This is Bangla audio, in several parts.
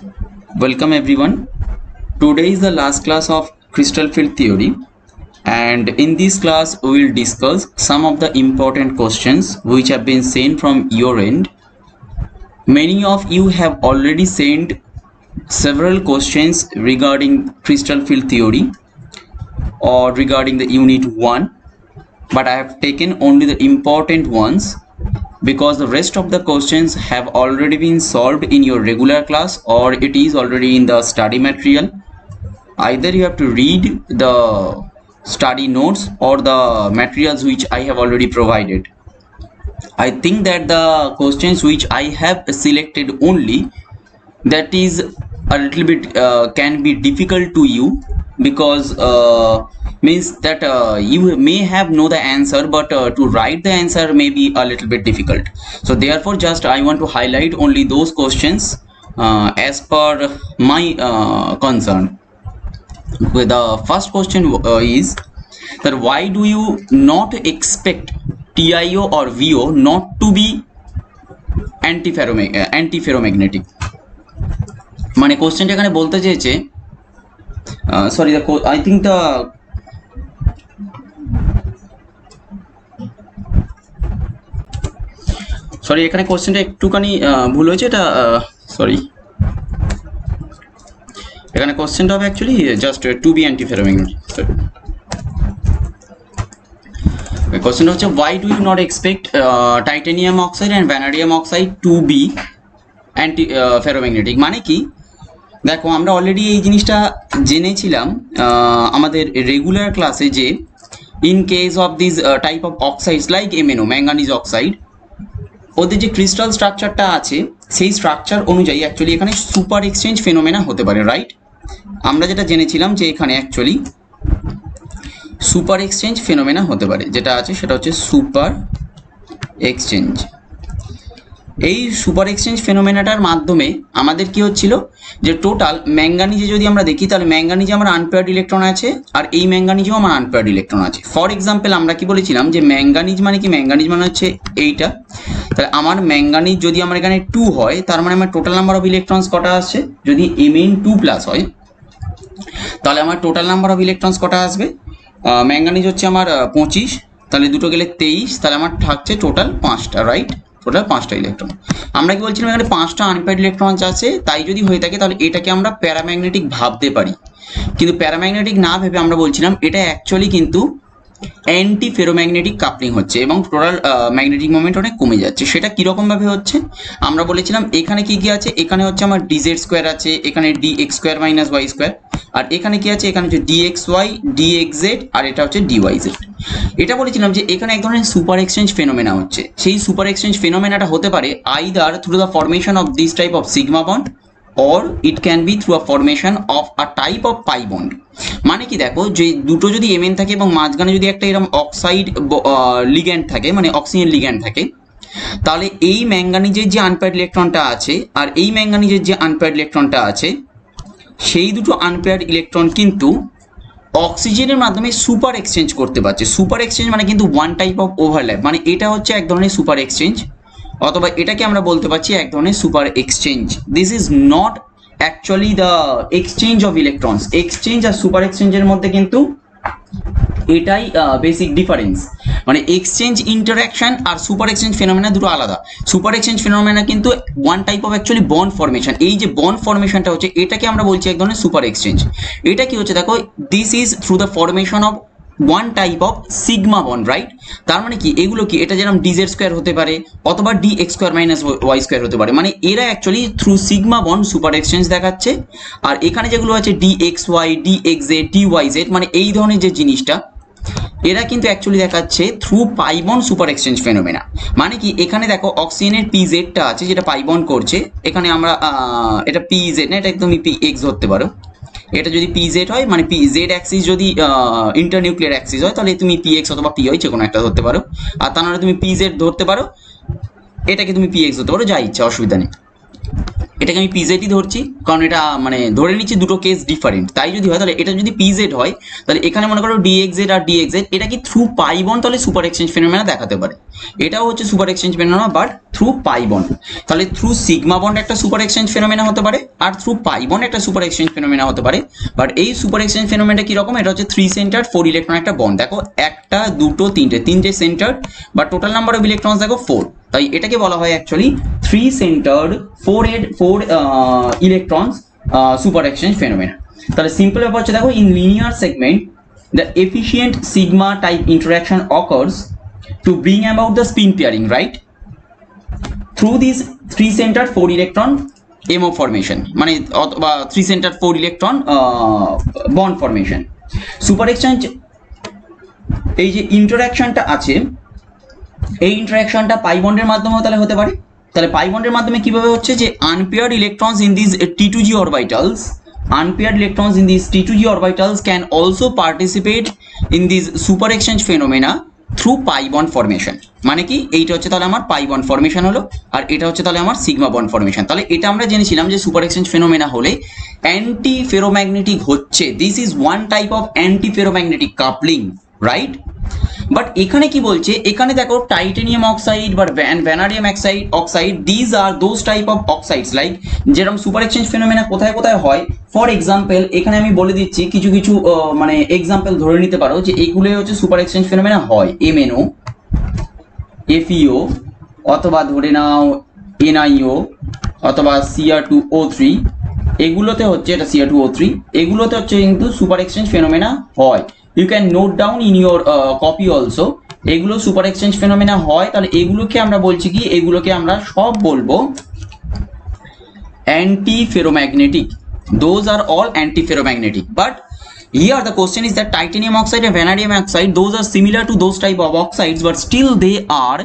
Welcome everyone. Today is the last class of crystal field theory, and in this class we will discuss some of the important questions which have been sent from your end. Many of you have already sent several questions regarding crystal field theory or regarding the unit 1, but I have taken only the important ones because the rest of the questions have already been solved in your regular class or it is already in the study material. Either you have to read the study notes or the materials which I have already provided. I think that the questions which I have selected only, that is a little bit can be difficult to you, because means that you may have know the answer, but to write the answer may be a little bit difficult. So therefore just I want to highlight only those questions as per my concern. The first question is that why do you not expect TiO or VO not to be antiferromagnetic? মানে কোশ্চেনটা এখানে বলতে চেয়েছে, sorry I think the sorry এখানে কোশ্চেনটা একটুখানি ভুল হয়েছে, এটা সরি, এখানে কোশ্চেনটা হবে actually just two B antiferromagnetic. কোশ্চেনটা হচ্ছে why do you not expect titanium oxide and vanadium oxide to be anti-ferromagnetic? মানে কি, দেখো আমরা অলরেডি এই জিনিসটা জেনেছিলাম আমাদের রেগুলার ক্লাসে, যে in case of this type of oxides like MnO manganese oxide, ওদের যে ক্রিস্টাল স্ট্রাকচারটা আছে সেই স্ট্রাকচার অনুযায়ী অ্যাকচুয়ালি এখানে সুপার এক্সচেঞ্জ ফেনোমেনা হতে পারে, রাইট? আমরা যেটা জেনেছিলাম যে এখানে অ্যাকচুয়ালি সুপার এক্সচেঞ্জ ফেনোমেনা হতে পারে, যেটা আছে সেটা হচ্ছে সুপার এক্সচেঞ্জ। এই সুপার এক্সচেঞ্জ ফেনোমেনাটার মাধ্যমে আমাদের কি হচ্ছিল, যে টোটাল ম্যাঙ্গানিজে যদি আমরা দেখি তাহলে ম্যাঙ্গানিজে আমার আনপেয়ার্ড ইলেকট্রন আছে আর এই ম্যাঙ্গানিজেও আমার আনপেয়ার্ড ইলেকট্রন আছে। ফর এক্সাম্পল আমরা কি বলেছিলাম যে ম্যাঙ্গানিজ মানে কি, ম্যাঙ্গানিজ মানে হচ্ছে এইটা, তাহলে আমার ম্যাঙ্গানিজ যদি আমার এখানে 2 হয় তার মানে আমার টোটাল নাম্বার অফ ইলেকট্রনস কটা আসছে, যদি Mn2+ হয় তাহলে আমার টোটাল নাম্বার অফ ইলেকট্রনস কটা আসবে, ম্যাঙ্গানিজ হচ্ছে আমার 25, তাহলে দুটো গেলে 23, তাহলে আমার থাকছে টোটাল 5টা, রাইট? টোটাল 5টা ইলেকট্রন। আমরা কি বলছিলাম এখানে 5টা আনপেয়ার্ড ইলেকট্রন আছে, তাই যদি হয়ে থাকে তাহলে এটাকে আমরা প্যারাম্যাগনেটিক ভাবতে পারি, কিন্তু প্যারাম্যাগনেটিক না ভেবে আমরা বলছিলাম এটা অ্যাকচুয়ালি কিন্তু অ্যান্টি ফেরোম্যাগনেটিক কাপলিং হচ্ছে এবং টোটাল ম্যাগনেটিক মোমেন্ট অনেক কমে যাচ্ছে। সেটা কীরকম ভাবে হচ্ছে আমরা বলেছিলাম, এখানে কি কি আছে, এখানে হচ্ছে আমার dz² আছে, এখানে dx² - y², আর এখানে কি আছে, এখানে হচ্ছে dxy dxz আর এটা হচ্ছে dyz। এটা বলেছিলাম যে এখানে এক ধরনের সুপার এক্সচেঞ্জ ফেনোমেনা হচ্ছে। সেই সুপার এক্সচেঞ্জ ফেনোমেনাটা হতে পারে either through the formation of this type of sigma bond or it can be through a formation of a type of pi bond। মানে কি দেখো, যে দুটো যদি Mn থাকে এবং মাঝখানে যদি একটা এরকম অক্সাইড লিগ্যান্ড থাকে, মানে অক্সিজেন লিগ্যান্ড থাকে, তাহলে এই ম্যাঙ্গানিজের যে আনপেয়ার্ড ইলেকট্রনটা আছে আর এই ম্যাঙ্গানিজের যে আনপেয়ার্ড ইলেকট্রনটা আছে, সেই দুটো আনপেয়ার্ড ইলেকট্রন কিন্তু অক্সিজেনের মাধ্যমে সুপার এক্সচেঞ্জ করতে পারছে। সুপার এক্সচেঞ্জ মানে কিন্তু ওয়ান টাইপ অফ ওভারল্যাপ, মানে এটা হচ্ছে এক ধরনের সুপার এক্সচেঞ্জ, অথবা এটাকে আমরা বলতে পারছি এক ধরনের super exchange. This is not actually the exchange of electrons. Exchange আর সুপার এক্সচেঞ্জের মধ্যে কিন্তু এটাই বেসিক ডিফারেন্স, মানে এক্সচেঞ্জ ইন্টারাকশন আর সুপার এক্সচেঞ্জ ফেনোমেনা দুটো আলাদা। সুপার এক্সচেঞ্জ ফেনোমেনা কিন্তু one type of actually bond formation, এই যে বন্ড ফরমেশনটা হচ্ছে এটাকে আমরা বলছি এক ধরনের সুপার এক্সচেঞ্জ। এটা কি হচ্ছে দেখো, this is through the formation of one type of sigma bond, right? তার মানে কি এগুলো কি, এটা যেরকম dz² হতে পারে অথবা dx² - y² হতে পারে, মানে এরা actually through sigma bond super exchange দেখাচ্ছে। আর এখানে যেগুলো আছে dxy dxz dyz, মানে এই ধরনের যে জিনিসটা, এরা কিন্তু অ্যাকচুয়ালি দেখাচ্ছে through pi bond super exchange phenomena. মানে কি এখানে দেখো অক্সিজেনের pzটা আছে যেটা পাই বন্ড করছে, এখানে আমরা এটা pz না, এটা তুমি px ধরতে পারো। এটা যদি pz হয় মানে pz অ্যাক্সিস যদি ইন্টারনিউক্লিয়ার অ্যাক্সিস হয় তাহলে তুমি px অথবা py যে কোনো একটা ধরতে পারো, আর তার মানে তুমি pz ধরতে পারো, এটাকে তুমি px ধরতে পারো, যা ইচ্ছা, অসুবিধা নেই। এটাকে আমি পিজেডই ধরছি, কারণ এটা মানে ধরে নিচ্ছি দুটো কেস ডিফারেন্ট। তাই যদি হয় তাহলে এটা যদি পিজেড হয় তাহলে এখানে মনে করো ডিএক্সজেড আর ডিএক্সজেড, এটা কি থ্রু পাই বন্ড তাহলে সুপার এক্সচেঞ্জ ফেনোমেনা দেখাতে পারে। এটাও হচ্ছে super exchange phenomena but through pi bond. তাহলে থ্রু সিগমা বন্ড একটা সুপার এক্সচেঞ্জ ফেনোমেনা হতে পারে, আর থ্রু পাই বন্ড একটা সুপার এক্সচেঞ্জ ফেনোমেনা হতে পারে। বাট এই সুপার এক্সচেঞ্জ ফেনোমেনাটা কিরকম, এটা হচ্ছে 3 সেন্টার 4 ইলেকট্রন একটা বন্ড। দেখো একটা দুটো তিনটে সেন্টার, বা টোটাল নাম্বার অফ ইলেকট্রনস দেখো 4। তাই এটাকে বলা হয় actually 3 centred 4 electrons super exchange phenomena. তাহলে সিম্পল ব্যাপার হচ্ছে দেখো, in linear segment the efficient sigma type interaction occurs to bring about the spin pairing, right, through these 3 centered 4 electron MO formation, মানে অথবা 3 centered 4 electron bond formation। Super exchange এই যে ইন্টারাকশনটা আছে, এই ইন্টারাকশনটা পাই বন্ডের মাধ্যমেও তাহলে হতে পারে। তাহলে পাই বন্ডের মাধ্যমে কিভাবে হচ্ছে, যে unpaired electrons in this T2G orbitals, unpaired electrons in these T2G orbitals can also participate in these super exchange phenomena through pi bond formation. মানে কি, এইটা হচ্ছে তাহলে আমার পাই বন্ড ফরমেশন হলো, আর এটা হচ্ছে তাহলে আমার সিগমা বন্ড ফরমেশন। তাহলে এটা আমরা জেনেছিলাম যে সুপার এক্সচেঞ্জ ফেনোমেনা হলে অ্যান্টি ফেরোম্যাগনেটিক হচ্ছে, this is one type of anti ferromagnetic coupling, right. But এখানে কি বলছে, এখানে দেখো টাইটেনিয়াম অক্সাইড বা vanadium oxide, these are those type of oxides like, যেরকম সুপার এক্সচেঞ্জ ফেনোমেনা কোথায় কোথায় হয়। ফর এক্সাম্পল এখানে আমি বলে দিচ্ছি কিছু কিছু মানে এক্সাম্পল ধরে নিতে পারো যে এইগুলো হচ্ছে সুপার এক্সচেঞ্জ ফেনোমেনা হয়, MnO, FeO, অথবা ধরে নাও NiO, অথবা Cr2O3, এগুলোতে হচ্ছে, এটা Cr2O3, এগুলোতে হচ্ছে কিন্তু সুপার এক্সচেঞ্জ ফেনোমেনা হয়। You can note down in your copy also, এগুলো সুপার এক্সচেঞ্জ ফেনোমেনা হয়। তাহলে এগুলোকে আমরা বলছি কি, এগুলোকে আমরা সব বলবো anti ferromagnetic, those are all anti ferromagnetic. But here the question is that titanium oxide and vanadium oxide, those are similar to those type of oxides, but still they are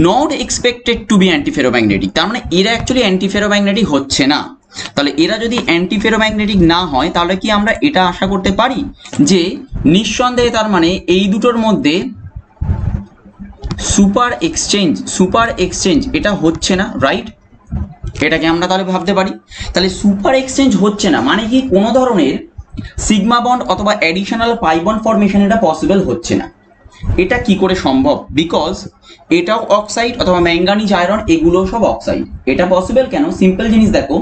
not expected to be anti ferromagnetic। তার মানে এরা অ্যাকচুয়ালি অ্যান্টি ফেরোম্যাগনেটিক হচ্ছে না। তাহলে এরা যদি অ্যান্টি ফেরোম্যাগনেটিক না হয় তাহলে কি আমরা এটা আশা করতে পারি যে নিঃসন্দেহে তার মানে এই দুটোর মধ্যে সুপার এক্সচেঞ্জ এটা হচ্ছে না, রাইট। এটাকে আমরা তাহলে ভাবতে পারি। তাহলে সুপার এক্সচেঞ্জ হচ্ছে না মানে কি, কোনো ধরনের সিগমা বন্ড অথবা অ্যাডিশনাল পাই বন্ড ফরমেশন এটা পসিবল হচ্ছে না। এটা কি করে সম্ভব, বিকজ এটাও অক্সাইড অথবা ম্যাঙ্গানিজ আয়রন, এগুলো সব অক্সাইড। এটা পসিবল কেন, সিম্পল জিনিস দেখো,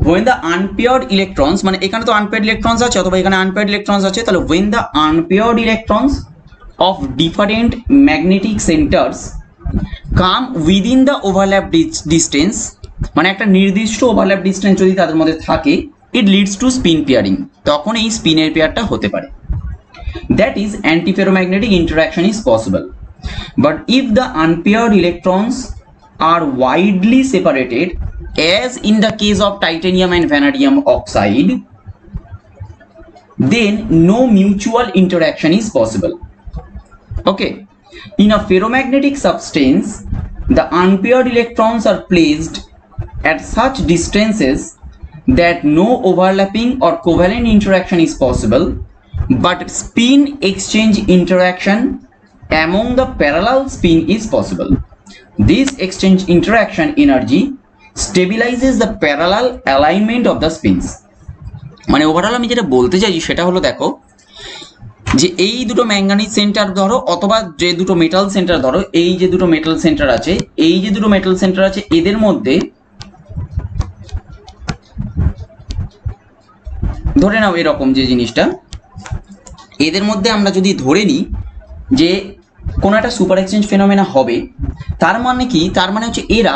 when the unpaired electrons, মানে এখানে তো আনপেয়ার্ড ইলেকট্রনস আছে অথবা এখানে আনপেয়ার্ড ইলেকট্রনস আছে, তাহলে when the unpaired electrons of different magnetic centers come within the overlap distance, মানে একটা নির্দিষ্ট ওভারল্যাপ ডিসটেন্স যদি তাদের মধ্যে থাকে, it leads to spin pairing, তখন এই স্পিনের পেয়ারটা হতে পারে। that is antiferromagnetic interaction is possible. But if the unpaired electrons are widely separated, as in the case of titanium and vanadium oxide, then no mutual interaction is possible. Okay, in a ferromagnetic substance the unpaired electrons are placed at such distances that no overlapping or covalent interaction is possible, but spin exchange interaction among the parallel spin is possible. This exchange interaction energy stabilizes the parallel alignment of the spins. মানে ওভারঅল আমি যেটা বলতে চাইছি সেটা হলো, দেখো যে এই দুটো ম্যাঙ্গানিজ সেন্টার ধরো অথবা যে দুটো মেটাল সেন্টার ধরো, এই যে দুটো মেটাল সেন্টার আছে, এদের মধ্যে ধরে নাও এরকম যে জিনিসটা, এদের মধ্যে আমরা যদি ধরে নিই যে কোনো একটা সুপার এক্সচেঞ্জ ফেনোমেনা হবে, তার মানে কি, তার মানে হচ্ছে এরা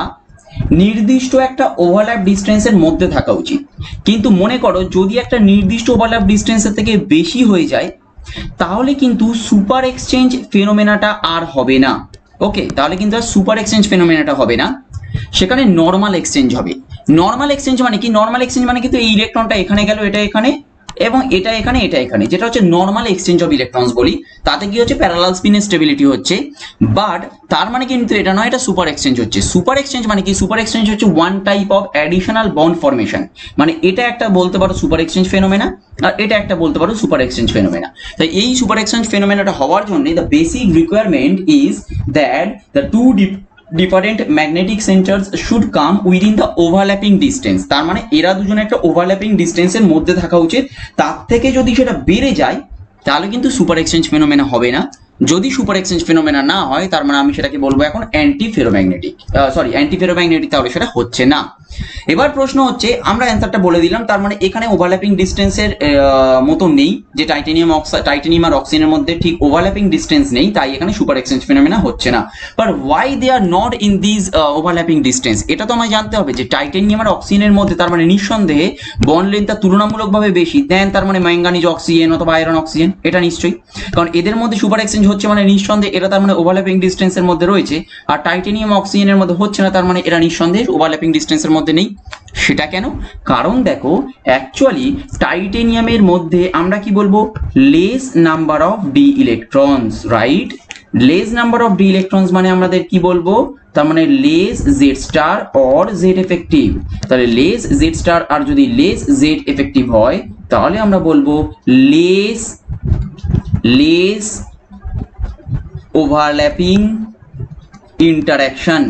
নির্দিষ্ট একটা ওভারল্যাপ ডিস্টেন্সের মধ্যে থাকা উচিত। কিন্তু মনে করো যদি একটা নির্দিষ্ট ওভারল্যাপ ডিস্টেন্সের থেকে বেশি হয়ে যায় তাহলে কিন্তু সুপার এক্সচেঞ্জ ফেনোমেনাটা আর হবে না। ওকে, তাহলে কিন্তু আর সুপার এক্সচেঞ্জ ফেনোমেনাটা হবে না, সেখানে নর্মাল এক্সচেঞ্জ হবে। নর্মাল এক্সচেঞ্জ মানে কি, নর্মাল এক্সচেঞ্জ মানে কিন্তু এই ইলেকট্রনটা এখানে গেল, এটা এখানে, এবং এটা এখানে, এটা এখানে, যেটা হচ্ছে নর্মাল এক্সচেঞ্জ অফ ইলেকট্রনস বলি। তাতে কি হচ্ছে, প্যারালাল স্পিনের স্টেবিলিটি হচ্ছে। বাট তার মানে কিন্তু এটা নয়, এটা সুপার এক্সচেঞ্জ হচ্ছে। সুপার এক্সচেঞ্জ মানে কি, সুপার এক্সচেঞ্জ হচ্ছে one type of additional bond formation. মানে এটা একটা বলতে পারো সুপার এক্সচেঞ্জ ফেনোমেনা, আর এটা একটা বলতে পারো সুপার এক্সচেঞ্জ ফেনোমেনা। তাই এই সুপার এক্সচেঞ্জ ফেনোমেনাটা হওয়ার জন্য the basic requirement is that the two different magnetic centres should come within the overlapping distance, তার মানে এরা দুজনে একটা ওভারল্যাপিং ডিস্টেন্সের মধ্যে থাকা উচিত, তার থেকে যদি সেটা বেড়ে যায় তাহলে কিন্তু সুপার এক্সচেঞ্জ ফেনোমেনা হবে না। যদি সুপার এক্সচেঞ্জ ফেনোমেনা না হয় তার মানে আমি সেটাকে বলবো এখন অ্যান্টি ফেরোম্যাগনেটিক, তাহলে সেটা হচ্ছে না। এবার প্রশ্ন হচ্ছে, আমরা অ্যান্সারটা বলে দিলাম, তার মানে এখানে ওভারল্যাপিং ডিস্টেন্সের মতো নেই, যে টাইটেনিয়াম আর অক্সিজেনের মধ্যে ঠিক ওভারল্যাপিং ডিস্টেন্স নেই, তাই এখানে সুপার এক্সচেঞ্জ ফেনোমেনা হচ্ছে না। But why they are not in this overlapping distance, এটা তো আমায় জানতে হবে যে টাইটেনিয়াম আর অক্সিজেনের মধ্যে তার মানে নিঃসন্দেহে বন্ড লেন্থটা তুলনামূলকভাবে বেশি দেন তার মানে ম্যাঙ্গানিজ অক্সিজেন অথবা আয়রন অক্সিজেন, এটা নিশ্চয়ই, কারণ এদের মধ্যে সুপার এক্সচেঞ্জ হচ্ছে মানে নিঃসন্দেহে এটা তার মানে ওভারল্যাপিং ডিস্টেন্সের মধ্যে রয়েছে, আর টাইটেনিয়াম অক্সিজেনের মধ্যে হচ্ছে না, তার মানে এরা নিঃসন্দেহে ওভারল্যাপিং ডিস্টেন্সের মধ্যে নেই। সেটা কেন? কারণ দেখো অ্যাকচুয়ালি টাইটেনিয়ামের মধ্যে আমরা কি বলবো, less number of D electrons, right? Less number of D electrons মানে আমাদের কি বলবো, তার মানে less Z star or Z effective. তাহলে লেস জেড স্টার আর যদি লেস জেড এফেক্টিভ হয় তাহলে আমরা বলবো less overlapping interaction,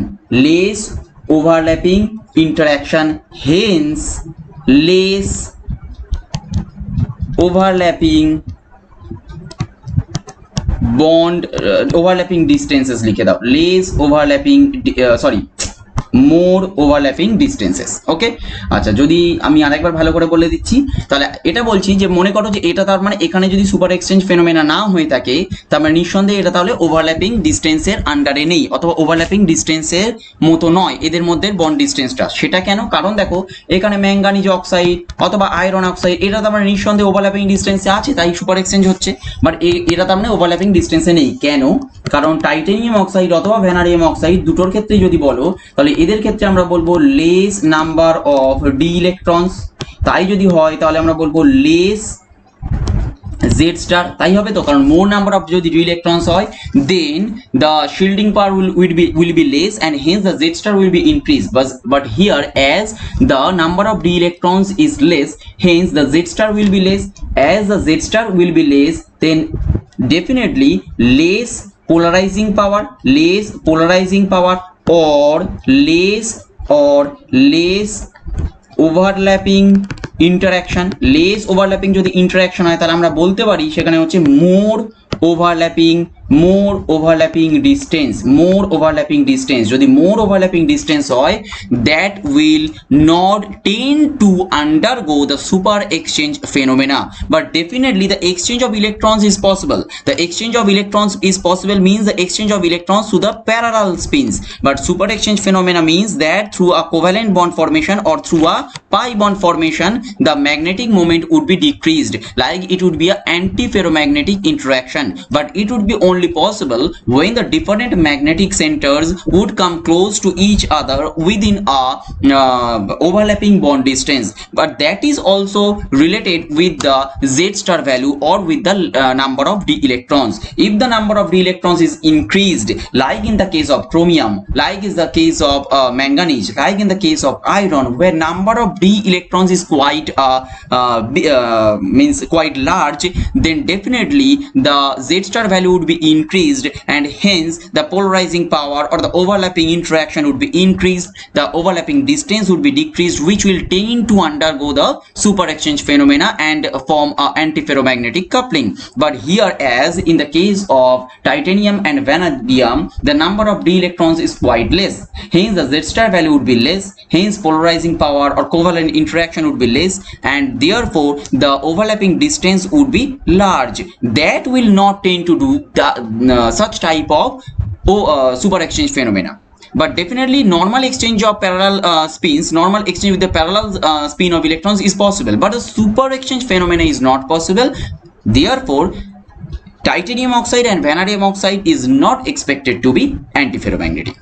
less overlapping interaction, hence less overlapping bond overlapping distances লিখে দাও, less overlapping মোর ওভারল্যাপিং ডিস্টেন্সেস। ওকে, আচ্ছা যদি আমি আরেকবার ভালো করে বলে দিচ্ছি, তাহলে এটা বলছি যে মনে করো যে এটা তার মানে এখানে যদি সুপার এক্সচেঞ্জ ফেনোমেনা না হয়ে থাকে তার মানে নিঃসন্দেহে এটা তাহলে ওভারল্যাপিং ডিস্টেন্সের আন্ডারে নেই, অথবা ওভারল্যাপিং ডিস্টেন্সের মতো নয় এদের মধ্যে বন্ড ডিস্টেন্সটা। সেটা কেন? কারণ দেখো এখানে ম্যাঙ্গানিজ অক্সাইড অথবা আয়রন অক্সাইড এটা তার মানে নিঃসন্দেহে ওভারল্যাপিং ডিস্টেন্সে আছে, তাই সুপার এক্সচেঞ্জ হচ্ছে, বাট এটা তার মানে ওভারল্যাপিং ডিস্টেন্সে নেই। কেন? কারণ টাইটেনিয়াম অক্সাইড অথবা ভ্যানাডিয়াম অক্সাইড দুটোর ক্ষেত্রেই যদি বলো তাহলে এদের ক্ষেত্রে আমরা বলবো less number of D electrons, তাই যদি হয় তাহলে আমরা বলবো লেস জেড স্টার, তাই হবে তো, কারণ মোর নাম্বার অফ যদি ডি ইলেকট্রনস হয় then the shielding power will be less and hence the z star will be increased, but here as the number of d electrons is less hence the z star will be less, as the z star will be less then definitely less polarizing power or less overlapping interaction, less overlapping যদি interaction হয় তাহলে আমরা বলতে পারি সেখানে হচ্ছে more overlapping distance, যদি more overlapping distance হয় that will not tend to undergo the super exchange phenomena, but definitely the exchange of electrons is possible. The exchange of electrons is possible means the exchange of electrons to the parallel spins, but super exchange phenomena means that through a covalent bond formation or through a pi bond formation the magnetic moment would be decreased, like it would be an anti-ferromagnetic interaction, but it would be only possible when the different magnetic centers would come close to each other within a overlapping bond distance, but that is also related with the z star value or with the number of d electrons. If the number of d electrons is increased, like in the case of chromium, like is the case of manganese, like in the case of iron, where number of d electrons is quite large, then definitely the z star value would be increased and hence the polarizing power or the overlapping interaction would be increased, the overlapping distance would be decreased, which will tend to undergo the super exchange phenomena and form a antiferromagnetic coupling. But here as in the case of titanium and vanadium the number of d electrons is quite less, hence the z star value would be less, hence polarizing power or covalent interaction would be less, and therefore the overlapping distance would be large. That will not tend to do such type of super exchange phenomena. But definitely normal exchange of parallel spins, normal exchange with the parallel spin of electrons is possible, but a super exchange phenomena is not possible. Therefore titanium oxide and vanadium oxide is not expected to be antiferromagnetic.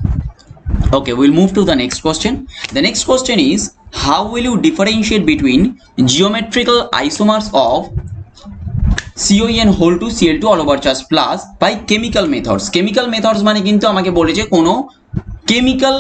Okay, we'll move to the next question. The next question is, how will you differentiate between geometrical isomers of COEN whole to Cl2 all over charge plus by chemical methods? Chemical methods মানে কিন্তু আমাকে বলেছে কোনো chemical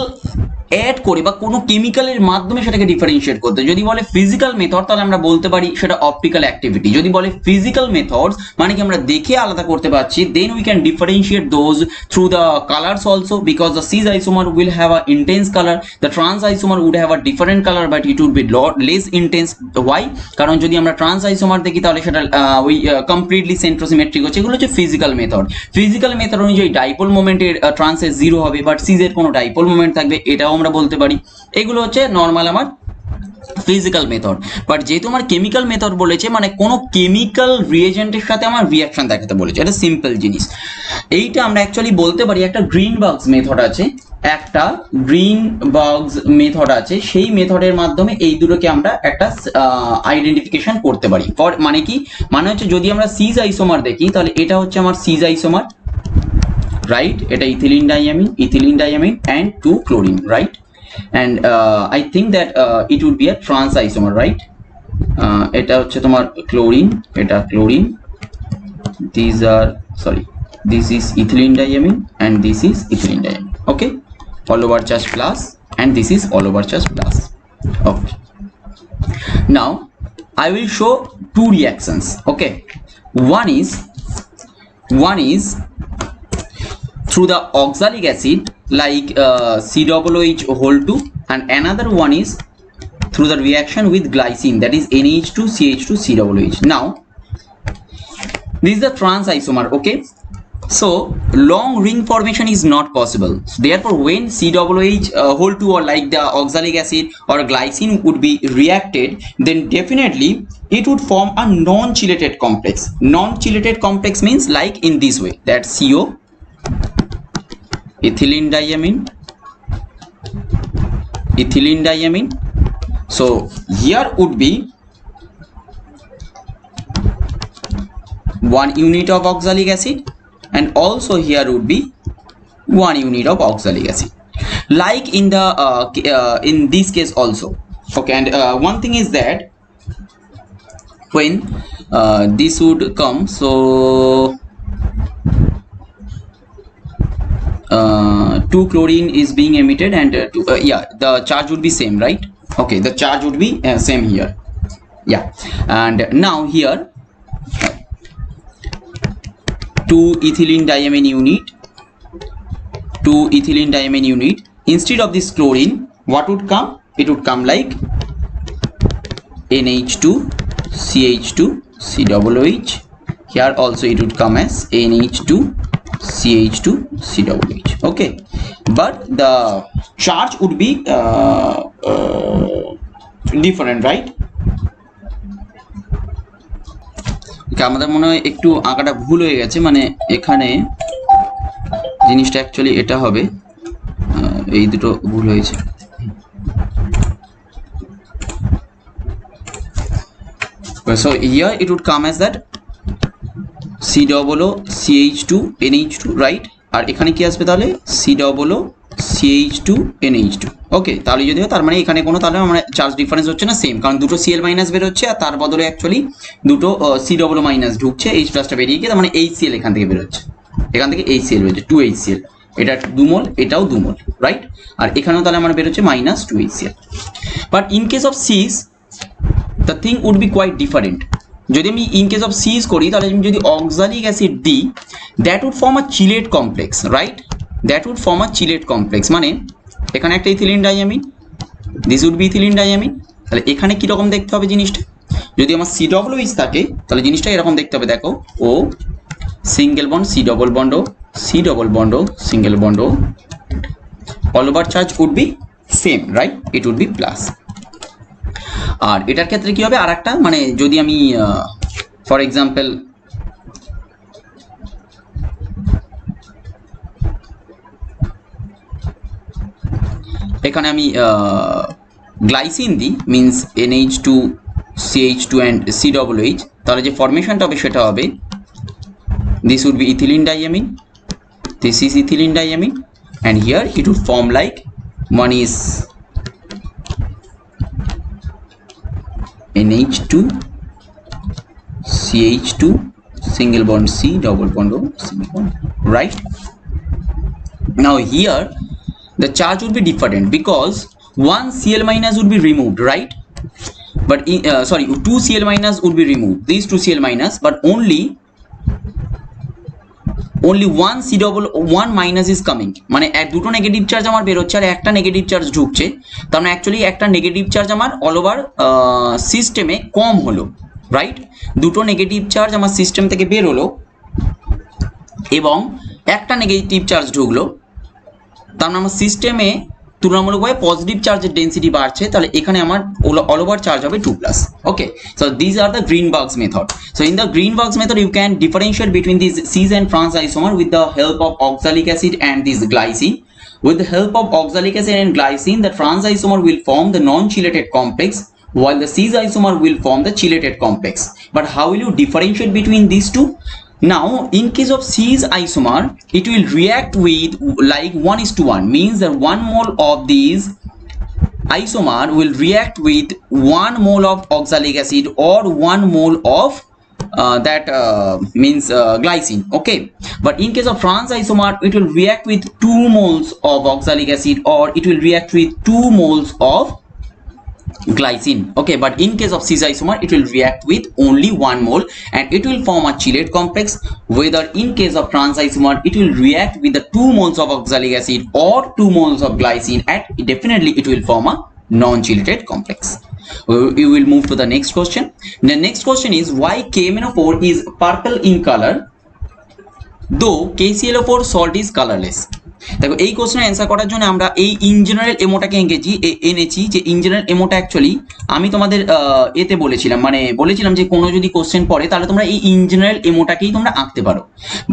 অ্যাড করে বা কোনো কেমিক্যালের মাধ্যমে সেটাকে ডিফারেন্সিয়েট করতে। যদি বলে ফিজিক্যাল মেথড তাহলে আমরা বলতে পারি সেটা অপটিক্যাল অ্যাক্টিভিটি। যদি বলে ফিজিক্যাল মেথডস মানে কি আমরা দেখে আলাদা করতে পারছি, then we can differentiate those through the colours also, because the cis isomer will have a intense colour, the trans isomer would have a different colour but it would be less intense. Why? কারণ যদি আমরা ট্রান্স আইসোমার দেখি তাহলে সেটা ওই কমপ্লিটলি সেন্ট্রোসিমেট্রিক হচ্ছে। এগুলো হচ্ছে ফিজিক্যাল মেথড। ফিজিক্যাল মেথড অনুযায়ী ডাইপোল মোমেন্টের ট্রান্সে 0 হবে, বাট সিজের কোনো ডাইপোল মোমেন্ট থাকবে, এটাও আমরা বলতে পারি। এগুলো হচ্ছে নর্মাল আমার ফিজিক্যাল মেথড। বাট যেহেতু আমার কেমিক্যাল মেথড বলেছে, মানে কোনো কেমিক্যাল রিয়েজেন্টের সাথে আমার রিয়াকশন দেখাতে বলেছে, এটা সিম্পল জিনিস। এইটা আমরা অ্যাকচুয়ালি বলতে পারি একটা গ্রিন বার্গস মেথড আছে, একটা গ্রিন বার্গস মেথড আছে, সেই মেথডের মাধ্যমে এই দুটোকে আমরা একটা আইডেন্টিফিকেশন করতে পারি। ফর মানে কি, মানে হচ্ছে যদি আমরা সিজ আইসোমার দেখি তাহলে এটা হচ্ছে আমার সিজ আইসোমার, রাইট? এটা ethylene diamine and 2 chlorine, right? And I think that it would be a trans isomer, right? এটা হচ্ছে তোমার chlorine, এটা chlorine, these are, sorry, this is ethylene diamine and this is ethylene diamine, okay? All over charge plus and this is all over charge plus. Okay, now I will show two reactions, okay? One is through the oxalic acid like COOH whole 2, and another one is through the reaction with glycine, that is NH2 CH2 COOH. Now this is the trans isomer, okay? So long ring formation is not possible. So, therefore when COOH whole 2 or like the oxalic acid or glycine would be reacted, then definitely it would form a non-chelated complex. Non-chelated complex means like in this way, that CO ethylene diamine. So here would be 1 unit of oxalic acid, and also here would be 1 unit of oxalic acid, like in the in this case also, okay? And one thing is that when this would come, so 2 chlorine is being emitted, and yeah, the charge would be same, right? Okay, the charge would be same here, yeah. And now here 2 ethylene diamine unit, instead of this chlorine what would come? It would come like NH2 CH2 COOH. Here also it would come as NH2 CH2 COOH, okay? But the charge would be different, right? আমাদের মনে হয় একটু আঁকাটা ভুল হয়ে গেছে, মানে এখানে জিনিসটা অ্যাকচুয়ালি এটা হবে, এই দুটো ভুল হয়েছে। So here it would come as that COOH NH2, right? আর এখানে কি আসবে তাহলে? COOH NH2, ওকে? তাহলে যদি হয় তার মানে এখানে কোনো তাহলে আমরা চার্জ ডিফারেন্স হচ্ছে না, সেম, কারণ দুটো Cl মাইনাস বের হচ্ছে আর তার বদলে অ্যাকচুয়ালি দুটো COO মাইনাস ঢুকছে, H প্লাসটা বেরিয়ে গিয়ে তার মানে HCl এখান থেকে বের হচ্ছে, এখান থেকে HCl বেরোচ্ছে 2 HCl, এটা 2 মোল, এটাও 2 মোল, রাইট? আর এখানেও তাহলে আমার বের হচ্ছে minus 2 HCl। But in case of cis the thing would be quite different. যদি আমি ইন কেস অফ সিজ করি তাহলে আমি যদি অক্সালিক অ্যাসিড দিই, that would form a chelate complex, right? That would form a chelate complex, মানে এখানে একটা ethylene diamine, this would be ethylene diamine, তাহলে এখানে কীরকম দেখতে হবে জিনিসটা? যদি আমার COOH থাকে তাহলে জিনিসটা এরকম দেখতে হবে, দেখো, O single bond C double bond single bond, overall charge would be same, right? It would be plus. আর এটার ক্ষেত্রে কি হবে, আর একটা, মানে যদি আমি ফর এক্সাম্পল এখানে আমি গ্লাইসিন দিই, means NH2 CH2 and COOH, তাহলে যে ফরমেশনটা হবে সেটা হবে this would be ethylene diamine, this is ethylene diamine, and here it would form like one is NH2 CH2 single bond C double bond O single bond, right? Now here the charge would be different because one Cl minus would be removed, right? But sorry, 2 Cl minus would be removed, these 2 Cl minus, but only one C double 1 minus is coming, মানে এক দুটো নেগেটিভ চার্জ আমার বের হচ্ছে আর একটা নেগেটিভ চার্জ ঢুকছে, তার মানে অ্যাকচুয়ালি একটা নেগেটিভ চার্জ আমার অল ওভার সিস্টেমে কম হলো, রাইট? দুটো নেগেটিভ চার্জ আমার সিস্টেম থেকে বের হলো এবং একটা নেগেটিভ চার্জ ঢুকলো, তার মানে আমার সিস্টেমে তুলনামূলকভাবে পজিটিভ চার্জের ডেন্সিটি বাড়ছে, তাহলে এখানে আমার অল ওভার চার্জ হবে 2+. Okay, so this are the Greenberg's method. So in the Greenberg's method you can differentiate between this Cis and trans isomer with the help of oxalic acid and this glycine. With the help of oxalic acid and glycine, the trans isomer will form the non-chelated complex, while the Cis isomer will form the chelated complex. But how will you differentiate between these two? Now, in case of Cis isomer, it will react with like 1:1, means that 1 mole of these isomer will react with 1 mole of oxalic acid or 1 mole of glycine. Okay, but in case of trans isomer, it will react with 2 moles of oxalic acid or it will react with 2 moles of glycine. Okay, but in case of Cis isomer, it will react with only 1 mole and it will form a chelate complex, whether in case of trans isomer it will react with the 2 moles of oxalic acid or 2 moles of glycine, and definitely it will form a non-chelated complex. We will move to the next question. The next question is why KMnO4 is purple in color though KClO4 salt is colorless. দেখো এই কোশ্চেনের অ্যান্সার করার জন্য আমরা এই ইন জেনারেল এমোটাকে এনেছি, যে ইন জেনারেল এমোটা অ্যাকচুয়ালি আমি তোমাদের এতে বলেছিলাম যে কোনো যদি কোশ্চেন পড়ে তাহলে তোমরা এই ইন জেনারেল এমোটাকেই তোমরা আঁকতে পারো।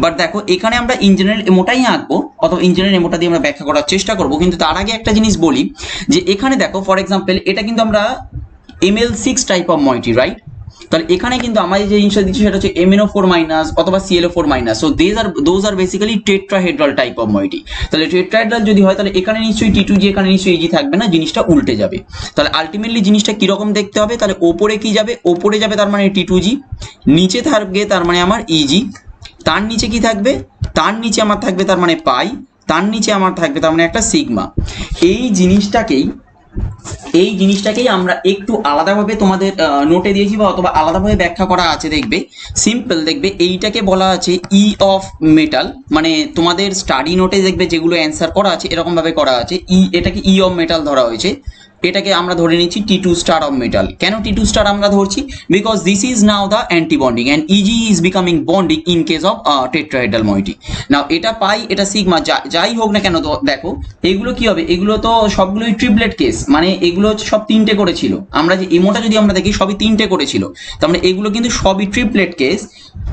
বাট দেখো এখানে আমরা ইন জেনারেল এমোটাই আঁকবো অথবা ইন জেনারেল এমোটা দিয়ে আমরা ব্যাখ্যা করার চেষ্টা করবো, কিন্তু তার আগে একটা জিনিস বলি যে এখানে দেখো ফর এক্সাম্পল এটা কিন্তু আমরা Ml6 টাইপ অফ ময়েটি, রাইট? তাহলে এখানে কিন্তু আমাদের যে জিনিসটা দিচ্ছি সেটা হচ্ছে MnO4 মাইনাস অথবা ClO4 minus, so those are basically tetrahedral type of moiety. তাহলে টেট্রাহেড্রাল যদি হয় তাহলে এখানে নিশ্চয়ই T2G, এখানে নিশ্চয়ই Eg থাকবে না, জিনিসটা উল্টে যাবে। তাহলে আলটিমেটলি জিনিসটা কিরকম দেখতে হবে, তাহলে ওপরে কি যাবে, ওপরে যাবে তার মানে T2G, নিচে থাকবে তার মানে আমার Eg, তার নিচে কি থাকবে, তার নিচে আমার থাকবে তার মানে পাই, তার নিচে আমার থাকবে তার মানে একটা সিগমা। এই জিনিসটাকেই আমরা একটু আলাদাভাবে তোমাদের নোটে দিয়েছি বা অথবা আলাদাভাবে ব্যাখ্যা করা আছে, দেখবে সিম্পল, দেখবে এইটাকে বলা আছে ই অফ মেটাল, মানে তোমাদের স্টাডি নোটে দেখবে যেগুলো অ্যান্সার করা আছে এরকম ভাবে করা আছে, এটাকে ই অফ মেটাল ধরা হয়েছে, এটাকে আমরা ধরে নিচ্ছি T2 স্টার অফ মেটাল। কেন T2 স্টার আমরা ধরছি, because this is now the anti bonding and Eg is becoming bonding in case of tetrahedral moiety. Now এটা পাই, এটা সিগমা, যাই হোক না কেন দেখো এগুলো কি হবে, এগুলো তো সবগুলোই ট্রিপলেট কেস, মানে এগুলো হচ্ছে সব 3টে করেছিল, আমরা যে এমোটা যদি আমরা দেখি সবই 3টে করেছিল, তার মানে এগুলো কিন্তু সবই ট্রিপলেট কেস।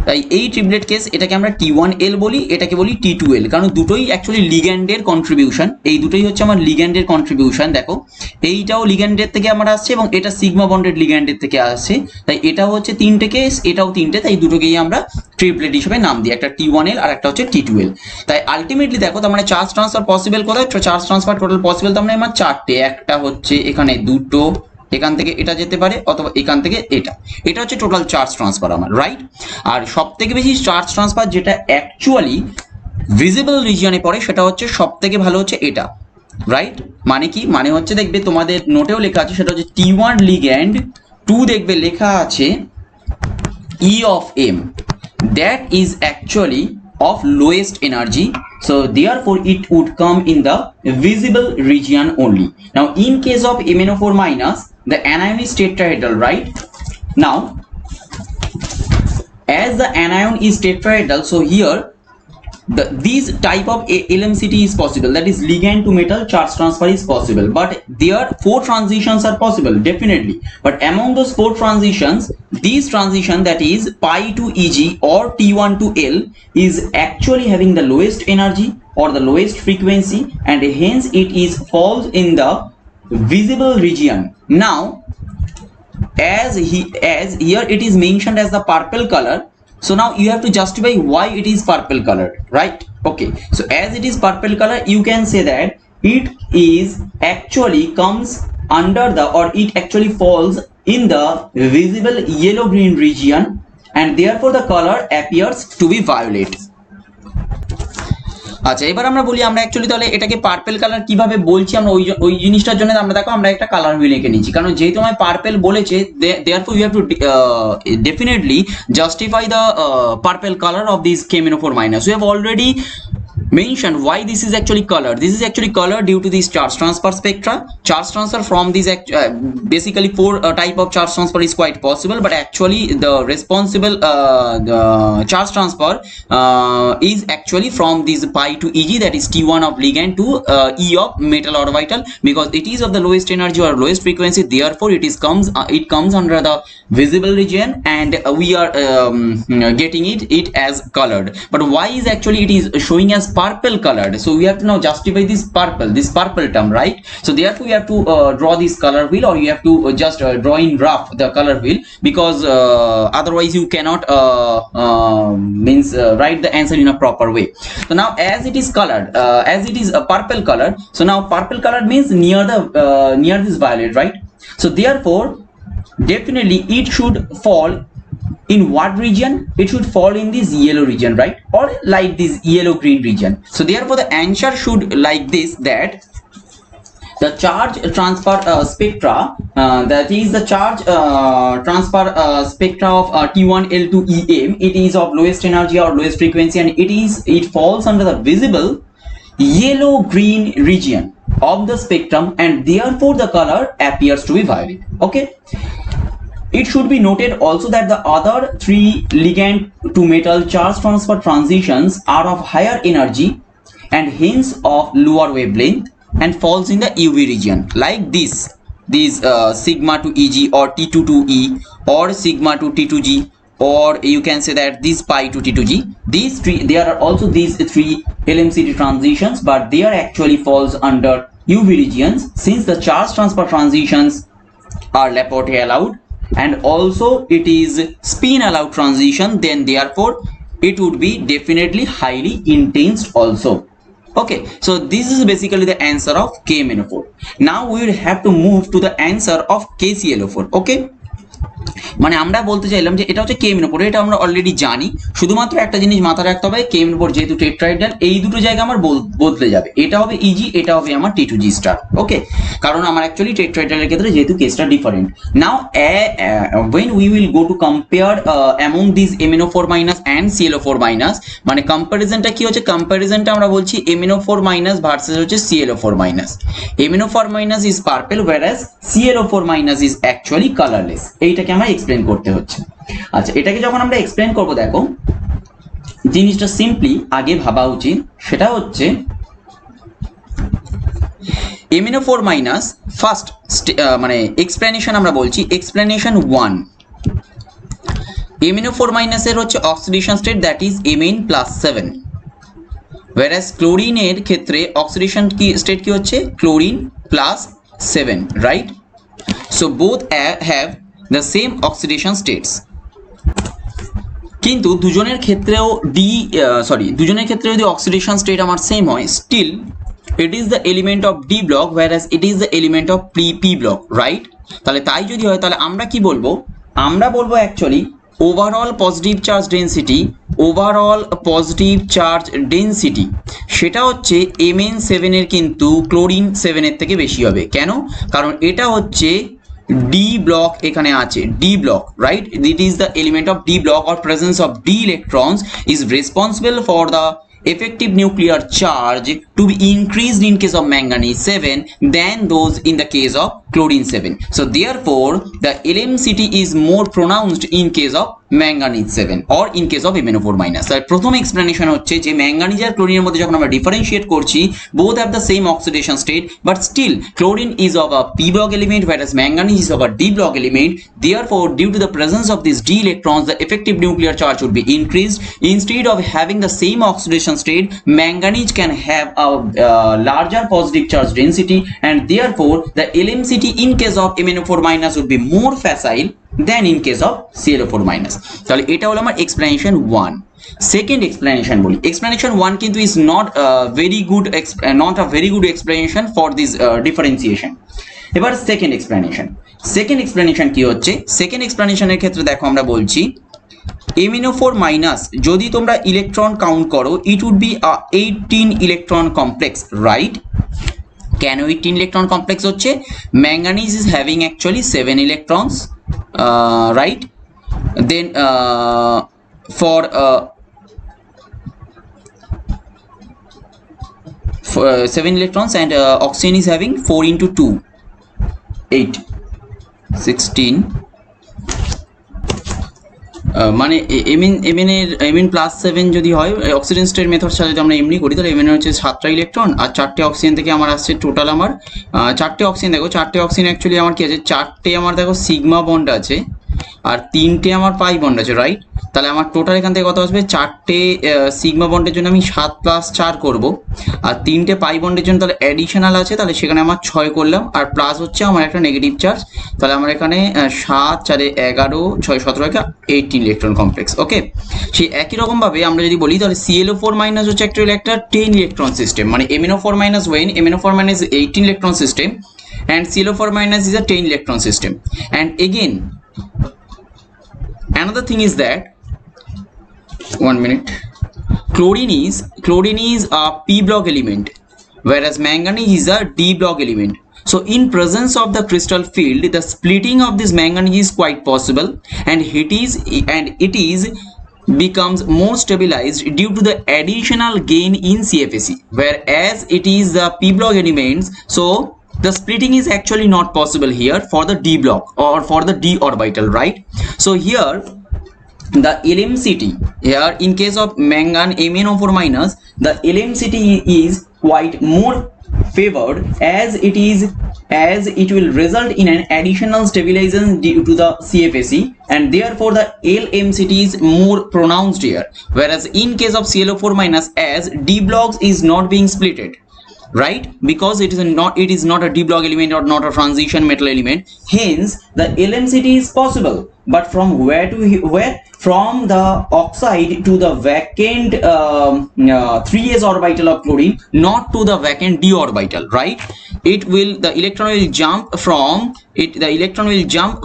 তাই এই ট্রিপলেট কেস এটাকে আমরা T1L বলি, এটাকে বলি T2L, কারণ দুটোই অ্যাকচুয়ালি লিগ্যান্ডের কন্ট্রিবিউশন, এই দুটোই হচ্ছে আমার লিগ্যান্ডের কন্ট্রিবিউশন। দেখো এইটাও লিগ্যান্ডের থেকে আমার আসছে এবং এটা সিগমা বন্ডেড লিগ্যান্ডের থেকে আসছে, তাই এটাও হচ্ছে 3টে কেস, এটাও 3টে, তাই দুটোকেই আমরা ট্রিপলেট হিসেবে নাম দিই, একটা T1L আর একটা হচ্ছে T2L। তাই আলটিমেটলি দেখো তার মানে চার্জ ট্রান্সফার পসিবল কোথায়, চার্জ ট্রান্সফার টোটাল পসিবল তার মানে আমার 4টে, একটা হচ্ছে এখানে, দুটো এখান থেকে এটা যেতে পারে অথবা এখান থেকে এটা হচ্ছে টোটাল চার্জ ট্রান্সফার আমার, রাইট? আর সব থেকে বেশি চার্জ ট্রান্সফার যেটা অ্যাকচুয়ালি ভিজিবল রিজিয়নে পড়ে সেটা হচ্ছে সব থেকে ভালো হচ্ছে এটা, রাইট? মানে কি, মানে হচ্ছে দেখবে তোমাদের নোটেও লেখা আছে সেটা হচ্ছে T1 লিগ্যান্ড 2, দেখবে লেখা আছে E of M, that is actually of lowest energy, so therefore it would come in the visible region only. Now in case of MnO4 minus, the anion is tetrahedral, right? Now as the anion is tetrahedral, so here these type of LMCT is possible, that is ligand to metal charge transfer is possible, but there 4 transitions are possible definitely, but among those 4 transitions, these transition that is pi to Eg or T1 to L is actually having the lowest energy or the lowest frequency, and hence it is falls in the visible region. Now as here it is mentioned as the purple color, so now you have to justify why it is purple color, right? Okay, so as it is purple color, you can say that it is actually comes under the, or it actually falls in the visible yellow green region, and therefore the color appears to be violet. আচ্ছা, এবার আমরা বলি আমরা অ্যাকচুয়ালি তাহলে এটাকে পার্পল কালার কিভাবে বলছি, আমরা ওই জিনিসটার জন্য আমরা দেখো আমরা একটা কালার হুইল এঁকে নিচ্ছি, কারণ যেহেতু আমায় পার্পল বলেছে therefore you have to definitely justify the purple color of this KMnO4 minus. We have already mentioned why this is actually colored. This is actually colored due to this charge transfer spectra. Charge transfer from these basically four type of charge transfer is quite possible, but actually the responsible the charge transfer is actually from this pi to Eg, that is T1 of ligand to E of metal orbital, because it is of the lowest energy or lowest frequency, therefore it comes under the visible region, and we are getting it as colored. But why is actually it is showing as purple colored? So we have to now justify this purple term, right? So therefore you have to draw this color wheel, or you have to just draw in rough the color wheel, because otherwise you cannot write the answer in a proper way. So now as it is colored, as it is a purple color, so now purple color means near this violet, right? So therefore definitely it should fall in what region? It should fall in this yellow region, right? Or like this yellow green region. So therefore the answer should like this, that the charge transfer spectra, that is the charge transfer spectra of T1 L2 EM, it is of lowest energy or lowest frequency, and it falls under the visible yellow green region of the spectrum, and therefore the color appears to be violet. Okay, it should be noted also that the other three ligand to metal charge transfer transitions are of higher energy and hence of lower wavelength and falls in the UV region, like these sigma to Eg or T2 to E or sigma to T2G, or you can say that this pi to T2G. These three, there are also these three LMCT transitions, but they are actually falls under UV regions, since the charge transfer transitions are Laporte allowed and also it is spin allowed transition, then therefore it would be definitely highly intense also. Okay, so this is basically the answer of KMnO4. Now we will have to move to the answer of KClO4. Okay, মানে আমরা বলতে চাইলাম যে এটা হচ্ছে KMnO4, এটা আমরা অলরেডি জানি, শুধুমাত্র একটা জিনিস মাথায় রাখতে হবে, KMnO4 যেহেতু টেট্রাহেড্রাল, এই দুটো জায়গা আমার বদলে যাবে, এটা হবে Eg, এটা হবে আমার T2G স্টার। ওকে, কারণ আমার অ্যাকচুয়ালি টেট্রাহেড্রালের ক্ষেত্রে যেহেতু কেসটা different. Now when we will go to compare among these MnO4 minus and ClO4 minus, মানে কম্পারিজনটা কি হচ্ছে, কম্পারিজনটা আমরা বলছি MnO4 minus ভার্সেস হচ্ছে ClO4 minus. MnO4 minus is purple whereas ClO4 minus is actually colorless. এইটাকে আমরা এক্সপ্লেন করতে হচ্ছে। আচ্ছা, এটাকে যখন আমরা এক্সপ্লেন করব, দেখো জিনিসটা সিম্পলি আগে ভাবা উচিত, সেটা হচ্ছে MnO4 মাইনাস ফার্স্ট মানে এক্সপ্লেনেশন আমরা বলছি এক্সপ্লেনেশন 1। MnO4 মাইনাসের হচ্ছে oxidation state, that is Mn+7, whereas ক্লোরিনের ক্ষেত্রে অক্সিডেশন কি স্টেট কি হচ্ছে Chlorine+7, right? So both have the same oxidation states, কিন্তু দুজনের ক্ষেত্রেও দুজনের ক্ষেত্রে যদি অক্সিডেশন স্টেট আমার সেম হয়, still it is the element of D block whereas it is the element of P block, right? তাহলে তাই যদি হয় তাহলে আমরা কি বলবো, আমরা বলবো actually overall positive charge density সেটা হচ্ছে Mn7 এর কিন্তু ক্লোরিন 7 এর থেকে বেশি হবে। কেন? কারণ এটা হচ্ছে D block, এখানে আছে D block, right? It is the element of D block or presence of D electrons is responsible for the effective nuclear charge to be increased in case of manganese 7 than those in the case of chlorine 7. So therefore the LMCT is more pronounced in case of manganese 7 or in case of MnO4 minus. তাই প্রথম এক্সপ্লেনেশন হচ্ছে যে ম্যাঙ্গানিজ আর ক্লোরিনের মধ্যে যখন আমরা ডিফারেন্সিয়েট করছি, both have the same oxidation state, but still chlorine is of a P block element whereas manganese is of a D block element. Therefore due to the presence of these D electrons, the effective nuclear charge would be increased. Instead of having the same oxidation state, manganese can have a larger positive charge density, and therefore the LMCT in case of MnO4 minus would be more facile than in case of ClO4 minus. তাহলে এটা হলো আমার explanation 1. সেকেন্ড এক্সপ্লেনেশন বলি, এক্সপ্লেনেশন 1 কিন্তু is not a very good explanation for this differentiation. এবার সেকেন্ড এক্সপ্লেনেশন কি হচ্ছে, সেকেন্ড এক্সপ্লেনেশনের ক্ষেত্রে দেখো আমরা বলছি MnO4 মাইনাস যদি তোমরা ইলেকট্রন কাউন্ট করো it would be a 18 electron complex, right? কেন 18 ইলেকট্রন কমপ্লেক্স হচ্ছে? Manganese is having actually 7 electrons, right? Then for 7 electrons, and oxygen is having 4 into 2 8 16, মানে Mn প্লাস 7 যদি হয় অক্সিজেন স্টেট মেথড সাথে যদি আমরা এমনি করি তাহলে Mn হচ্ছে 7টা ইলেকট্রন আর 4টে অক্সিজেন থেকে আমার আসছে টোটাল আমার 4টে অক্সিজেন। দেখো 4টে অক্সিজেন অ্যাকচুয়ালি আমার কি আছে, 4টে আমার দেখো সিগমা বন্ড আছে আর 3টে আমার পাই বন্ড আছে, রাইট? তাহলে আমার টোটাল এখান থেকে কত আসবে, 4টে সিগমা বন্ডের জন্য আমি 7 + 4 করব আর 3টে পাই বন্ডের জন্য তাহলে অ্যাডিশনাল আছে, তাহলে সেখানে আমার 6 করলাম আর প্লাস হচ্ছে আমার একটা নেগেটিভ চার্জ, তাহলে আমার এখানে 7 4 11 6 17 18 ইলেকট্রন কমপ্লেক্স। ওকে, সেই একই রকমভাবে আমরা যদি বলি তাহলে ClO4 মাইনাস হচ্ছে অ্যাকচুয়ালি একটা 10 ইলেকট্রন সিস্টেম, মানে MnO4 minus when MnO4 minus 18 electron system and ClO4 minus is a 10 electron system. And again another thing is that, 1 minute, chlorine is a p block element whereas manganese is a d block element. So in presence of the crystal field the splitting of this manganese is quite possible and it is becomes more stabilized due to the additional gain in CFSE, whereas it is the p block elements, so the splitting is actually not possible here for the d block or for the d orbital, right? So here the LMCT, here in case of mangan MnO4 minus, the LMCT is quite more favored as it will result in an additional stabilization due to the CFSE, and therefore the LMCT is more pronounced here, whereas in case of ClO4 minus, as d blocks is not being splitted, right? Because it is not a d block element or not a transition metal element, hence the LMCT is possible, but from where from the oxide to the vacant 3s orbital of chlorine, not to the vacant d orbital, right? The electron will jump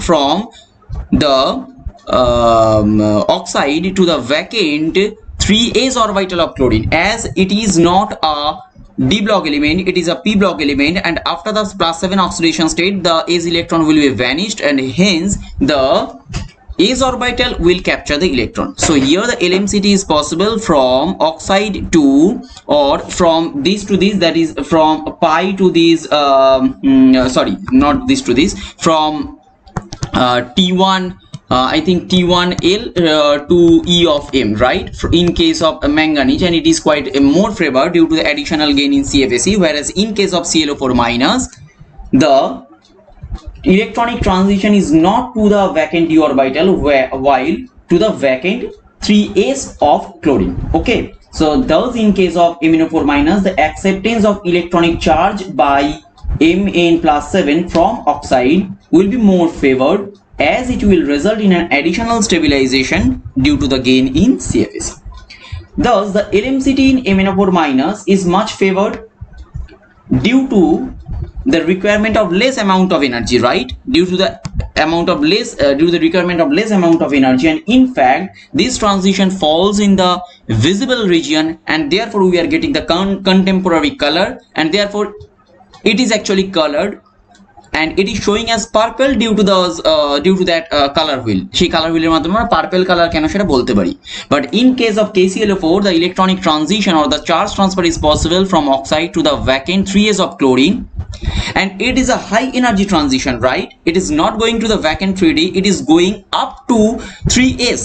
from the oxide to the vacant 3s orbital of chlorine, as it is not a d block element, it is a p block element, and after the +7 oxidation state the s electron will be vanished and hence the s orbital will capture the electron. So here the LMCT is possible from oxide to, or from this to this, that is from pi to this sorry, not this to this, from T1 I think T1L to E of M, right? In case of manganese, and it is quite more favored due to the additional gain in CFSE, whereas in case of ClO4 minus the electronic transition is not to the vacant d orbital while to the vacant 3s of chlorine. Okay, so thus in case of MnO4 minus the acceptance of electronic charge by Mn+7 from oxide will be more favored, as it will result in an additional stabilization due to the gain in CFSE. Thus the LMCT in MnO4 minus is much favored due to the requirement of less amount of energy, right? Due to the requirement of less amount of energy, and in fact this transition falls in the visible region, and therefore we are getting the contemporary color, and therefore it is actually colored and it is showing as purple due to that color wheel. সেই color wheel এর মাধ্যমে আমরা purple color কেন সেটা বলতে পারি। But in case of KClO4 the electronic transition or the charge transfer is possible from oxide to the vacant 3s of chlorine, and it is a high energy transition, right? It is not going to the vacant 3d, it is going up to 3s,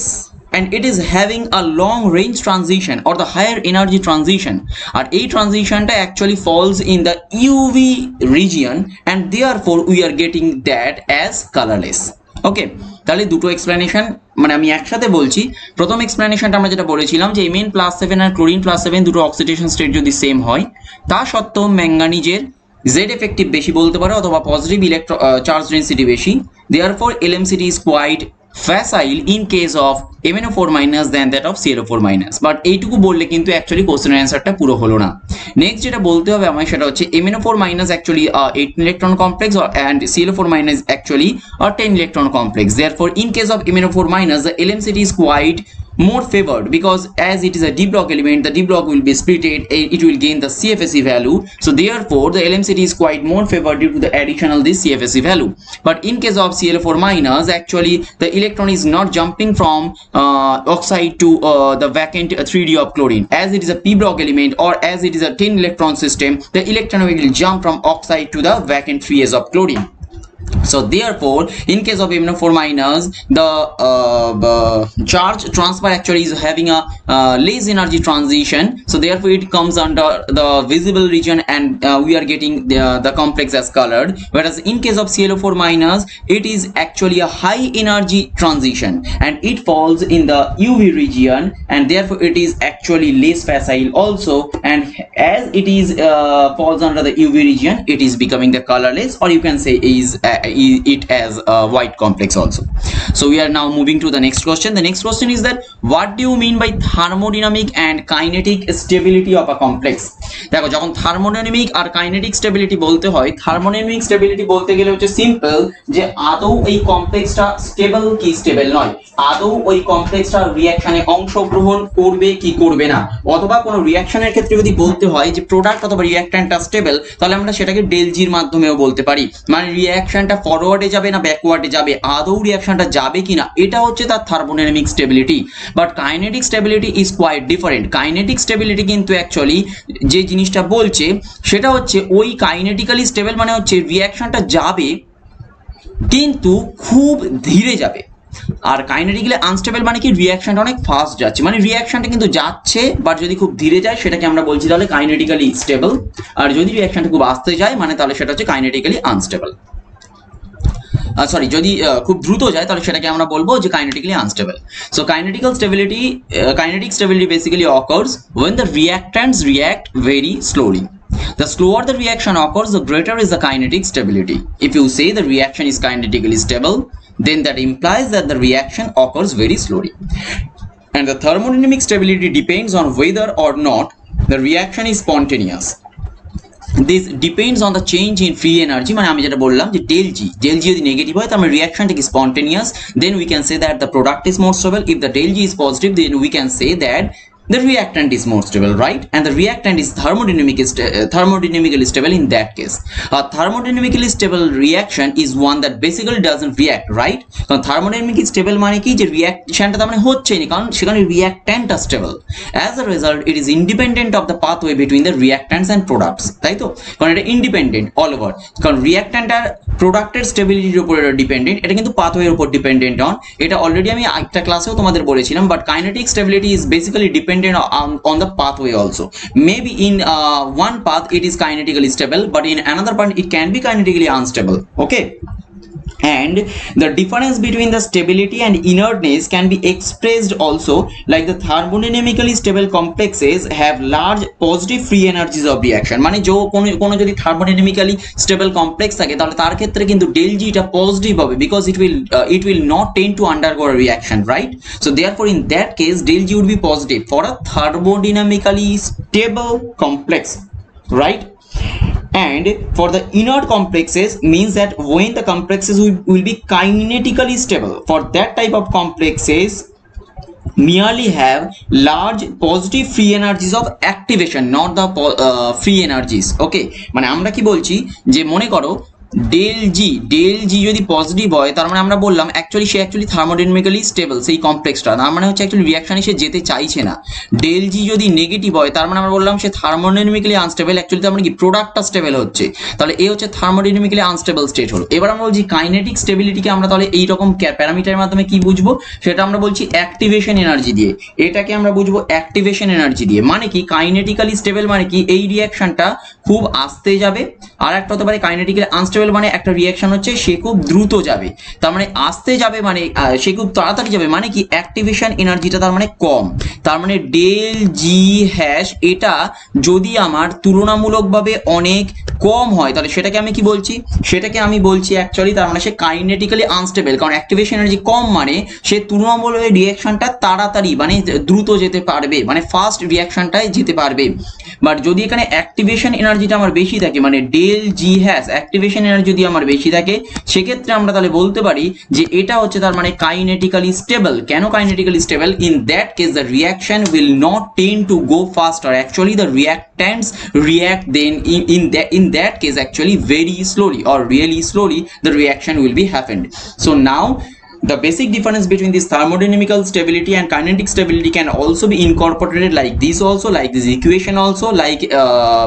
and it is having a long range transition or the higher energy transition, and a transition actually falls in the UV region, and therefore we are getting that as colorless. ওকে, তাহলে দুটো এক্সপ্লেনেশন মানে আমি একসাথে বলছি। প্রথম এক্সপ্লেনেশনটা আমরা যেটা বলেছিলাম যে Mn+7 আর Chlorine+7 দুটো অক্সিডেশন স্টেট যদি সেম হয় তা সত্ত্বেও ম্যাঙ্গানিজের Z এফেক্টিভ বেশি বলতে পারো অথবা পজিটিভ চার্জ ডেন্সিটি বেশি, therefore LMCT is quite facile in case of MnO4 minus than that of ClO4 minus, but এইটুকু বললে কিন্তু অ্যাকচুয়ালি কোশ্চেনের অ্যান্সারটা পুরো হলো না। নেক্সট যেটা বলতে হবে আমায় সেটা হচ্ছে MnO4 minus actually 18 electron complex and ClO4 minus actually a 10 electron complex, therefore in case of MnO4 minus the LMCT is quite more favored because as it is a d block element, the d block will be splitted, it will gain the CFSE value. So therefore the LMCT is quite more favored due to the additional this CFSE value. But in case of Cl4 minus, actually the electron is not jumping from oxide to the vacant 3d of chlorine. As it is a p block element or as it is a 10 electron system, the electron will jump from oxide to the vacant 3s of chlorine. So therefore in case of MnO4 minus, the charge transfer actually is having a less energy transition, so therefore it comes under the visible region and we are getting the complex as colored. Whereas in case of ClO4 minus, it is actually a high energy transition and it falls in the UV region and therefore it is actually less facile also, and as it is falls under the UV region, it is becoming the colorless, or you can say is it as a white complex also. So we are now moving to the next question. The next question is that what do you mean by thermodynamic and kinetic stability of a complex? দেখো, যখন থার্মোডাইনামিক আর কাইনেটিক স্টেবিলিটি বলতে হয়, থার্মোডাইনামিক স্টেবিলিটি বলতে গেলে হচ্ছে সিম্পল যে আদৌ এই কমপ্লেক্সটা স্টেবল কি স্টেবল নয়, আদৌ ওই কমপ্লেক্সটা রিঅ্যাকশনে অংশগ্রহণ করবে কি করবে না, অথবা কোনো রিঅ্যাকশনের ক্ষেত্রে যদি বলতে হয় যে প্রোডাক্ট অথবা রিঅ্যাকট্যান্টটা স্টেবল, তাহলে আমরা সেটাকে ডেল জির মাধ্যমেও বলতে পারি, মানে রিঅ্যাকশনটা ফরওয়ার্ডে যাবে না ব্যাকওয়ার্ডে যাবে, আদৌ রিঅ্যাকশনটা যাবে কিনা, এটা হচ্ছে তার thermodynamic stability. But kinetic stability is quite different. Kinetic stability কিন্তু অ্যাকচুয়ালি যে জিনিসটা বলছে সেটা হচ্ছে ওই কাইনেটিক্যালি স্টেবল মানে হচ্ছে রিঅ্যাকশনটা যাবে কিন্তু খুব ধীরে যাবে, আর কাইনেটিক্যালি আনস্টেবল মানে কি রিঅ্যাকশনটা অনেক ফাস্ট যাচ্ছে, মানে রিঅ্যাকশনটা কিন্তু যাচ্ছে বাট যদি খুব ধীরে যায় সেটাকে আমরা বলছি তাহলে কাইনেটিক্যালি স্টেবল, আর যদি রিঅ্যাকশনটা খুব আস্তে যায় মানে তাহলে সেটা হচ্ছে কাইনেটিক্যালি আনস্টেবল। সরি, যদি খুব দ্রুত যায় তাহলে সেটাকে আমরা বলবো যে kinetically unstable. So kinetic stability basically occurs when the reactants react very slowly. The slower the reaction occurs, the greater is the kinetic stability. If you say the reaction is kinetically stable, then that implies that the reaction occurs very slowly. And the thermodynamic stability depends on whether or not the reaction is spontaneous. This depends on the change in free energy, মানে আমি যেটা বললাম যে del G যদি নেগেটিভ হয় তাহলে রিঅ্যাকশনটা কি spontaneous, then we can say that the product is more stable. If the del G is positive, then we can say that the reactant is more stable, right? And the reactant is thermodynamically stable in that case. A thermodynamically stable reaction is one that basically doesn't react, right? কারণ thermodynamically stable মানে কি যে রিঅ্যাকশনটা তার মানে হচ্ছেই না, কারণ সেখানে রিঅ্যাকট্যান্টটা stable. As a result, it is independent of the pathway between the reactants and products, তাই তো? কারণ এটা ইন্ডিপেন্ডেন্ট অল ওভার, কারণ রিঅ্যাকট্যান্ট আর প্রোডাক্টের স্টেবিলিটির উপর এটা ডিপেন্ডেন্ট, এটা কিন্তু পাথওয়ের উপর ডিপেন্ডেন্ট অন। এটা অলরেডি আমি একটা ক্লাসেও তোমাদের বলেছিলাম, but kinetic stability is basically dependent on the pathway also. Maybe in one path it is kinetically stable, but in another path it can be kinetically unstable. Okay. And the difference between the stability and inertness can be expressed also, like the thermodynamically stable complexes have large positive free energies of reaction, মানে যে কোনো যদি thermodynamically stable complex থাকে তাহলে তার ক্ষেত্রে কিন্তু del G টা পজিটিভ হবে, because it will not tend to undergo a reaction, right? So therefore in that case del G would be positive for a thermodynamically stable complex, right? And for the inert complexes means that when the complexes will be kinetically stable, for that type of complexes merely have large positive free energies of activation, not the free energies. Okay, মানে আমরা কি বলছি যে মনে করো del G যদি পজিটিভ হয় তার মানে আমরা বললাম অ্যাকচুয়ালি সে থার্মোডাইনামিক্যালি স্টেবল সেই কমপ্লেক্সটা, তার মানে হচ্ছে অ্যাকচুয়ালি রিঅ্যাকশনে সে যেতে চাইছে না। del G যদি নেগেটিভ হয় তার মানে আমরা বললাম সে থার্মোডাইনামিক্যালি আনস্টেবল, অ্যাকচুয়ালি তার মানে কি প্রোডাক্টটা স্টেবল হচ্ছে, তাহলে এই হচ্ছে থার্মোডাইনামিক্যালি আনস্টেবল স্টেট হলো। এবার আমরা বলছি কাইনেটিক স্টেবিলিটিকে আমরা তাহলে এই রকম প্যারামিটারের মাধ্যমে কি বুঝবো, সেটা আমরা বলছি অ্যাক্টিভেশন এনার্জি দিয়ে, এটাকে আমরা বুঝবো অ্যাক্টিভেশন এনার্জি দিয়ে। মানে কি কাইনেটিক্যালি স্টেবল মানে কি এই রিঅ্যাকশনটা খুব আস্তে যাবে, আর একটা হতে পারে কাইনেটিক্যালি আনস্টেবল মানে একটা রিঅ্যাকশন হচ্ছে সে খুব দ্রুত যাবে, তার মানে আসতে যাবে মানে সে খুব তাড়াতাড়ি যাবে, মানে কি অ্যাক্টিভেশন এনার্জিটা তার মানে কম। তার মানে del G হ্যাশ এটা যদি আমার তুলনামূলকভাবে অনেক কম হয় তাহলে সেটাকে আমি কি বলছি, সেটাকে আমি বলছি অ্যাকচুয়ালি তার মানে সে কাইনেটিক্যালি আনস্টেবল, কারণ অ্যাক্টিভেশন এনার্জি কম মানে সে তুলনামূলক রিয়াকশনটা তাড়াতাড়ি মানে দ্রুত যেতে পারবে, মানে ফাস্ট রিয়াকশনটায় যেতে পারবে। বাট যদি এখানে অ্যাক্টিভেশন এনার্জিটা আমার বেশি থাকে মানে ডেল জি হ্যাশ অ্যাক্টিভেশন এনার্জি যদি আমার বেশি থাকে, সেক্ষেত্রে আমরা তাহলে বলতে পারি যে এটা হচ্ছে তার মানে কাইনেটিক্যালি স্টেবল। কেন kinetically stable? In that case the reaction will not tend to go faster, actually the reactants react then in that case actually very slowly or really slowly the reaction will be happened. So now the basic difference between this thermodynamical stability and kinetic stability can also be incorporated like this also, like this equation also, like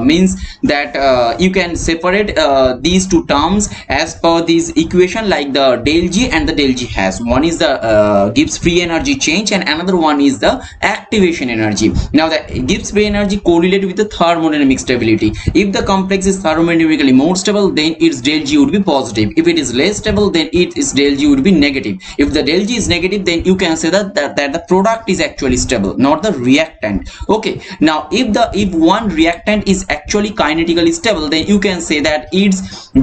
means that you can separate these two terms as per this equation, like the del G and the del G has. One is the Gibbs free energy change and another one is the activation energy. Now the Gibbs free energy correlated with the thermodynamic stability. If the complex is thermodynamically more stable, then its del G would be positive. If it is less stable, then its del G would be negative. If the del G is negative, then you can say that the product is actually stable, not the reactant. Okay, now if one reactant is actually kinetically stable, then you can say that its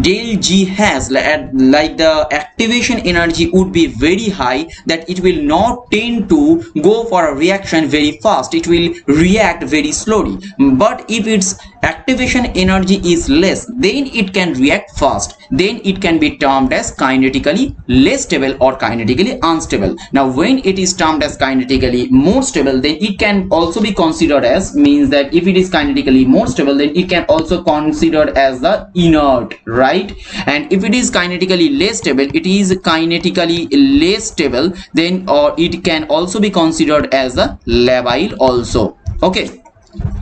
del G has like the activation energy would be very high, that it will not tend to go for a reaction very fast, it will react very slowly. But if its activation energy is less, then it can react fast, then it can be termed as kinetically less stable or kinetically unstable. Now when it is termed as kinetically more stable, then it can also be considered as, means that if it is kinetically more stable, then it can also considered as the inert, right? And if it is kinetically less stable, it is kinetically less stable, then or it can also be considered as the labile also. Okay,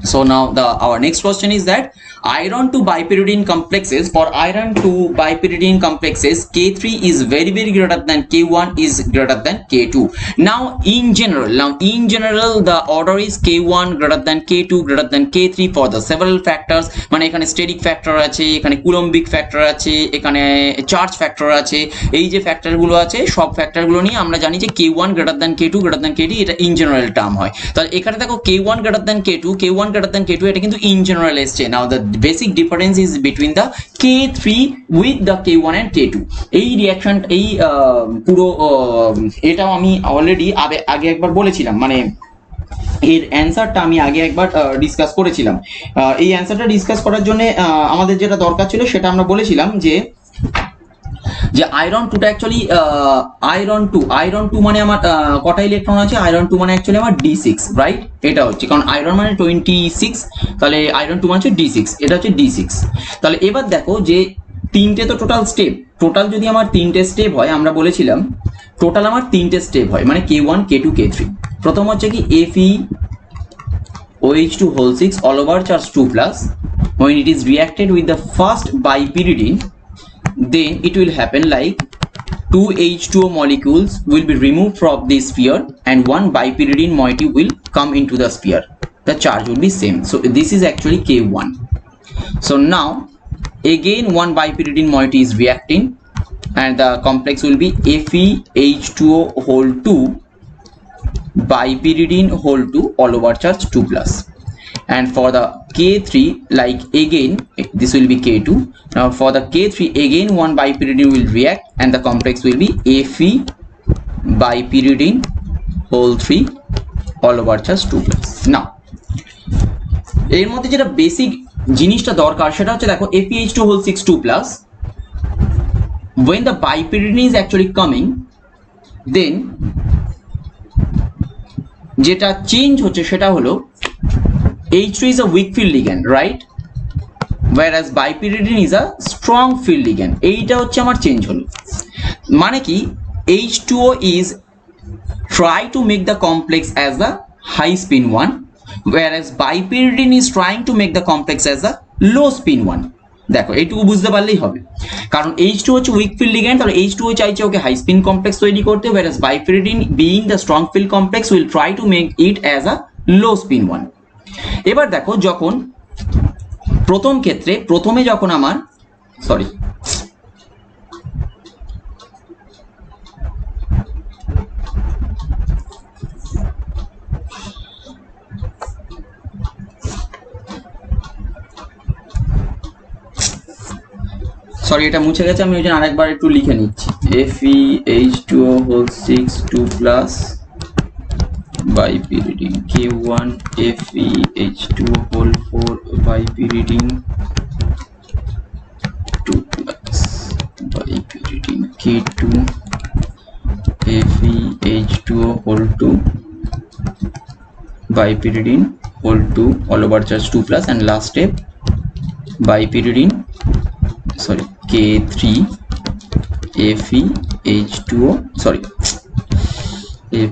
so now our next question is that iron to bipyridine complexes, for iron to bipyridine complexes K3 is very greater than K1 is greater than K2. Now in general the order is K1 greater than K2 greater than K3 for the several factors, মানে এখানে স্টেরিক ফ্যাক্টর আছে, এখানে কুলম্বিক ফ্যাক্টর আছে, এখানে চার্জ ফ্যাক্টর আছে, এই যে ফ্যাক্টরগুলো আছে সব ফ্যাক্টরগুলো নিয়ে আমরা জানি যে K1 greater than K2 greater than K3 এটা ইন জেনারেল টার্ম হয়। তাহলে এখানে দেখো K1 greater than K2 এটা কিন্তু ইন জেনারেল এসছে। Now the basic difference is between the K3 with the K1 and K2। এই রিয়াকশন এই পুরো এটাও আমি অলরেডি আগে একবার বলেছিলাম, মানে এর অ্যান্সারটা আমি আগে একবার ডিসকাস করেছিলাম। এই অ্যান্সারটা ডিসকাস করার জন্য আমাদের যেটা দরকার ছিল সেটা আমরা বলেছিলাম যে আয়রন টুটা অ্যাকচুয়ালি আয়রন টু মানে আমার কটা ইলেকট্রন আছে, আয়রন টু মানে অ্যাকচুয়ালি আমার D6, রাইট? এটা হচ্ছে কারণ আয়রন মানে 26, তাহলে আয়রন টু মানে হচ্ছে D6, এটা হচ্ছে D6। তাহলে এবার দেখো যে তিনটে তো টোটাল যদি আমার তিনটে স্টেপ হয়, আমরা বলেছিলাম টোটাল আমার তিনটে স্টেপ হয়, মানে K1 K2 K3। প্রথম হচ্ছে কি FeOH2 whole 6 all over charge 2+, when it is reacted with the first bipyridine, then it will happen like 2 H2O molecules will be removed from the sphere and one bipyridine moiety will come into the sphere. The charge will be same. So this is actually K1. So now again one bipyridine moiety is reacting and the complex will be FeH2O whole 2 bipyridine whole 2 all over charge 2+. And for the K3, like again this will be K2. Now for the K3 again one bipyridine will react and the complex will be Fe bipyridine whole 3 all over charge 2+. Now এর মধ্যে যেটা বেসিক জিনিসটা দরকার সেটা হচ্ছে দেখো FeH2 whole 6 2+, when the bipyridine is actually coming, then যেটা চেঞ্জ হচ্ছে সেটা হলো H2 is a weak field ligand, right? Whereas bipyridine is a strong field ligand. এইটা হচ্ছে আমার চেঞ্জ হলো, মানে কি H2O is try to make the complex as the high spin one, whereas bipyridine is trying to make the complex as a low spin one. দেখো এইটুকু বুঝতে পারলেই হবে, কারণ H2 হচ্ছে উইক ফিল্ড লিগ্যান্ড, তাহলে H2O চাইছে ওকে হাই স্পিন কমপ্লেক্স তৈরি করতে, whereas bipyridine being the strong field complex will try to make it as a low spin one. এবার দেখো যখন প্রথম ক্ষেত্রে প্রথমে যখন আমার সরি এটা মুছে গেছে, আমি ওই জন্য আরেকবার একটু লিখে নিচ্ছি। FeH2O whole 6 2 plus by pyridine K1 FeH2O whole 4 by pyridine 2 plus by pyridine K2 FeH2O whole 2 by pyridine whole 2 all over charge 2 plus, and last step by pyridine sorry K3 FeH2O sorry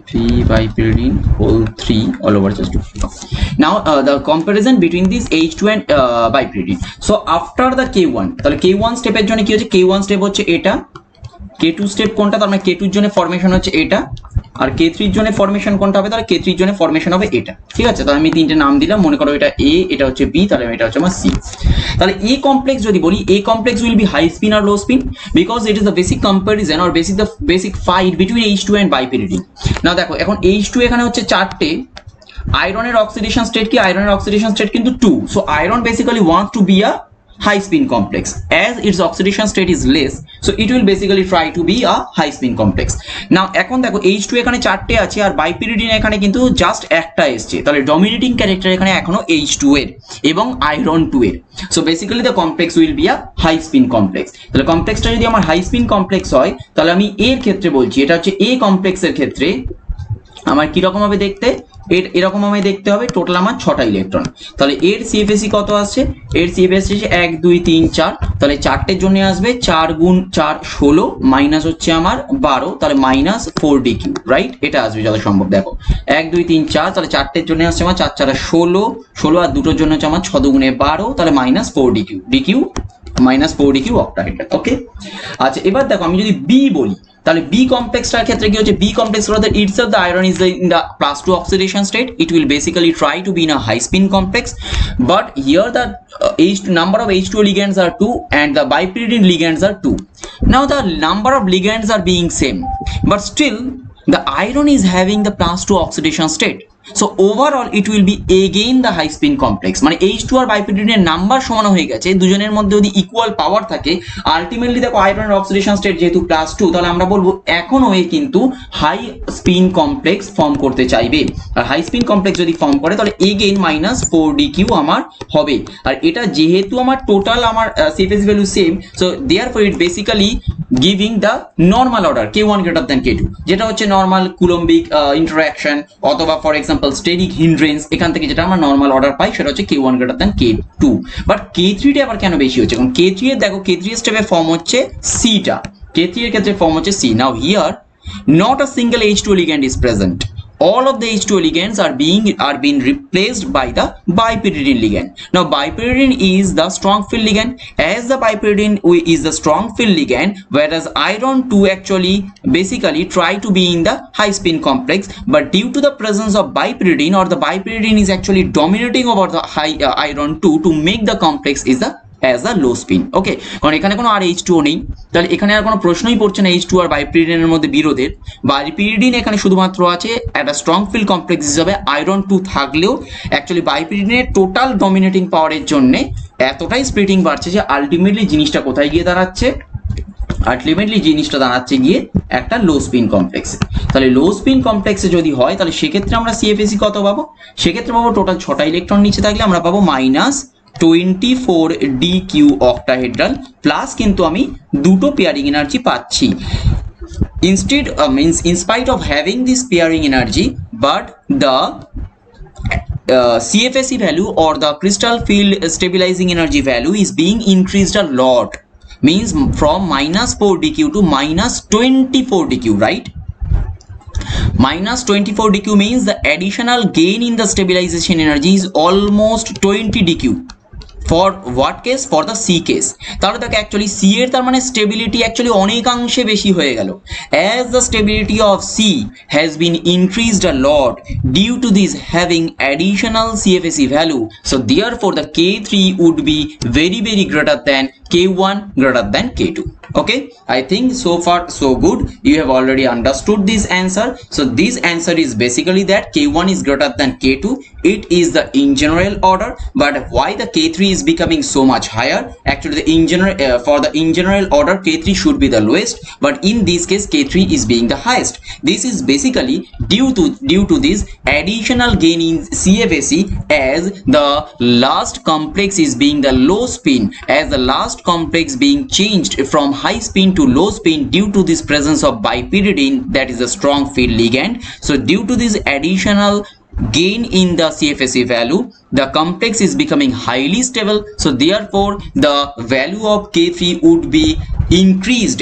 Fe by pyridine whole 3 all over just 2. Now the comparison between this H2 and by pyridine. So after the K1 তাহলে K1 স্টেপের জন্য কি হচ্ছে, K1 স্টেপ হচ্ছে এটা, K2 স্টেপ কোনটা, তার মানে K2 এর জন্য ফরমেশন হচ্ছে এটা, আর K3 এর জন্য ফরমেশন কোনটা হবে, তাহলে K3 এর জন্য ফরমেশন হবে এটা। ঠিক আছে, তাহলে আমি তিনটে নাম দিলাম, মনে করো এটা A, এটা হচ্ছে B, তাহলে এটা হচ্ছে আমার C। তাহলে A কমপ্লেক্স যদি বলি, A complex will be high spin or low spin because it is the basic comparison or basic fight between H2 and bipyridine। নাও দেখো এখন H2 এখানে হচ্ছে চারটে, আয়রনের অক্সিডেশন স্টেট কি, আয়রনের অক্সিডেশন স্টেট কিন্তু 2, so iron basically wants to be a high spin complex as its oxidation state is less, so it will basically try to be a high spin complex। now এখন দেখো H2 এখানে চারটে আছে আর bipyridine এখানে কিন্তু জাস্ট একটা এসছে, তাহলে ডমিনেটিং ক্যারেক্টার এখানে এখনো H2 এর এবং আয়রন 2 এর, so basically the complex will be a high spin complex। তাহলে কমপ্লেক্সটা যদি আমার হাই স্পিন কমপ্লেক্স হয়, তাহলে আমি এর ক্ষেত্রে বলছি, এটা হচ্ছে A কমপ্লেক্সের ক্ষেত্রে আমার কি রকম হবে দেখতে, এরকম আমি দেখতে হবে, টোটাল আমার 6টা ইলেকট্রন। তাহলে এর সিএফএসি কত আসছে, এর সিএফএসি হচ্ছে 1 2 3 4, তাহলে চারটের জন্য আসবে 4 গুণ 4 16 মাইনাস হচ্ছে আমার 12, তাহলে মাইনাস 4dq, রাইট, এটা আসবে যত সম্ভব। দেখো 1 2 3 4, তাহলে চারটের জন্য আসছে আমার 4 4 16 16, আর দুটোর জন্য হচ্ছে আমার 6 দুগুণে 12, তাহলে minus 4dq, dq minus 4dq octahedral. Okay, আচ্ছা এবার দেখো আমি যদি বি বলি, তাহলে বি কমপ্লেক্সটার ক্ষেত্রে কি হচ্ছে, বি কমপ্লেক্স বলতে itself the iron is in the +2 oxidation state, it will basically try to be in a high spin complex, but here the number of H2O ligands are 2 and the bipyridine ligands are 2. now the number of ligands are being same, but still the iron is having the +2 oxidation state, so overall it will be again the high spin complex, মানে H2 আর bipyridine নাম্বার সমান হয়ে গেছে, দুজনের মধ্যে যদি ইকুয়াল পাওয়ার থাকে, আলটিমেটলি দেখো আয়রনের অক্সিডেশন স্টেট যেহেতু +2, তাহলে আমরা বলবো এখনো এ কিন্তু হাই স্পিন কমপ্লেক্স ফর্ম করতে চাইবে, আর হাই স্পিন কমপ্লেক্স যদি ফর্ম করে তাহলে এগেইন মাইনাস 4dq আমার হবে, আর এটা যেহেতু আমার টোটাল আমার CFSE value same, so therefore it basically giving the normal order K1 greater than K2, যেটা হচ্ছে নর্মাল কুলম্বিক ইন্টারঅ্যাকশন অথবা ফর এক্সাম্পল স্টেরিক হিন্ড্রেন্স, এখান থেকে যেটা আমরা নর্মাল অর্ডার পাই সেটা হচ্ছে K1 greater than K2, but K3 টা আবার কেন বেশি হচ্ছে, কারণ K3 এর দেখো K3 স্টেপে ফর্ম হচ্ছে C টা, K3 এর ক্ষেত্রে ফর্ম হচ্ছে C। Now here not a single H2 ligand is present, all of the H2O ligands are being replaced by the bipyridine ligand. Now bipyridine is the strong field ligand, as the bipyridine is the strong field ligand, whereas iron 2 actually basically try to be in the high spin complex, but due to the presence of bipyridine or the bipyridine is actually dominating over the high iron 2 to make the complex is the as a low spin। ওকে, কারণ এখানে কোনো আর H2O নেই, তাহলে এখানে আর কোনো প্রশ্নই পড়ছে না H2 আর bipyridine মধ্যে বিরোধের, bipyridine এখানে শুধুমাত্র আছে একটা স্ট্রং ফিল্ড কমপ্লেক্স হিসাবে, আয়রন 2 থাকলেও অ্যাকচুয়ালি bipyridine এর টোটাল ডমিনেটিং পাওয়ারের জন্য এতটাই স্প্লিটিং বাড়ছে যে আলটিমেটলি জিনিসটা কোথায় গিয়ে দাঁড়াচ্ছে, আলটিমেটলি জিনিসটা দাঁড়াচ্ছে গিয়ে একটা লো স্পিন কমপ্লেক্সে। তাহলে লো স্পিন কমপ্লেক্সে যদি হয় তাহলে সেক্ষেত্রে আমরা সিএফএসি কত পাবো, সেক্ষেত্রে পাবো টোটাল 6টা ইলেকট্রন নিচে থাকলে আমরা পাবো মাইনাস 24dq অক্টাহেড্রাল, প্লাস কিন্তু আমি দুটো পেয়ারিং এনার্জি পাচ্ছি, instead means in spite of having this pairing energy, but the CFSE value or the crystal field stabilizing energy value is being increased a lot, means from minus 4dq to minus 24dq, right? Minus 24dq means the additional gain in the stabilization energy is almost 20dq. For what case? For the C case। তাহলে দেখো অ্যাকচুয়ালি C এর তার মানে স্টেবিলিটি অ্যাকচুয়ালি অনেকাংশে বেশি হয়ে গেল, as the stability of C has been increased a lot due to this having additional CFSE value, so therefore the K3 would be very greater than K1 greater than K2. Okay, I think so far so good. You have already understood this answer. So this answer is basically that K1 is greater than K2. It is the in general order, but why the K3 is becoming so much higher? Actually the in general for the in general order K3 should be the lowest, but in this case K3 is being the highest. This is basically due to this additional gain in CFSE, as the last complex is being the low spin, as the last complex being changed from high spin to low spin due to this presence of bipyridine, that is a strong field ligand. So due to this additional gain in the CFSE value, the complex is becoming highly stable. So therefore the value of K3 would be increased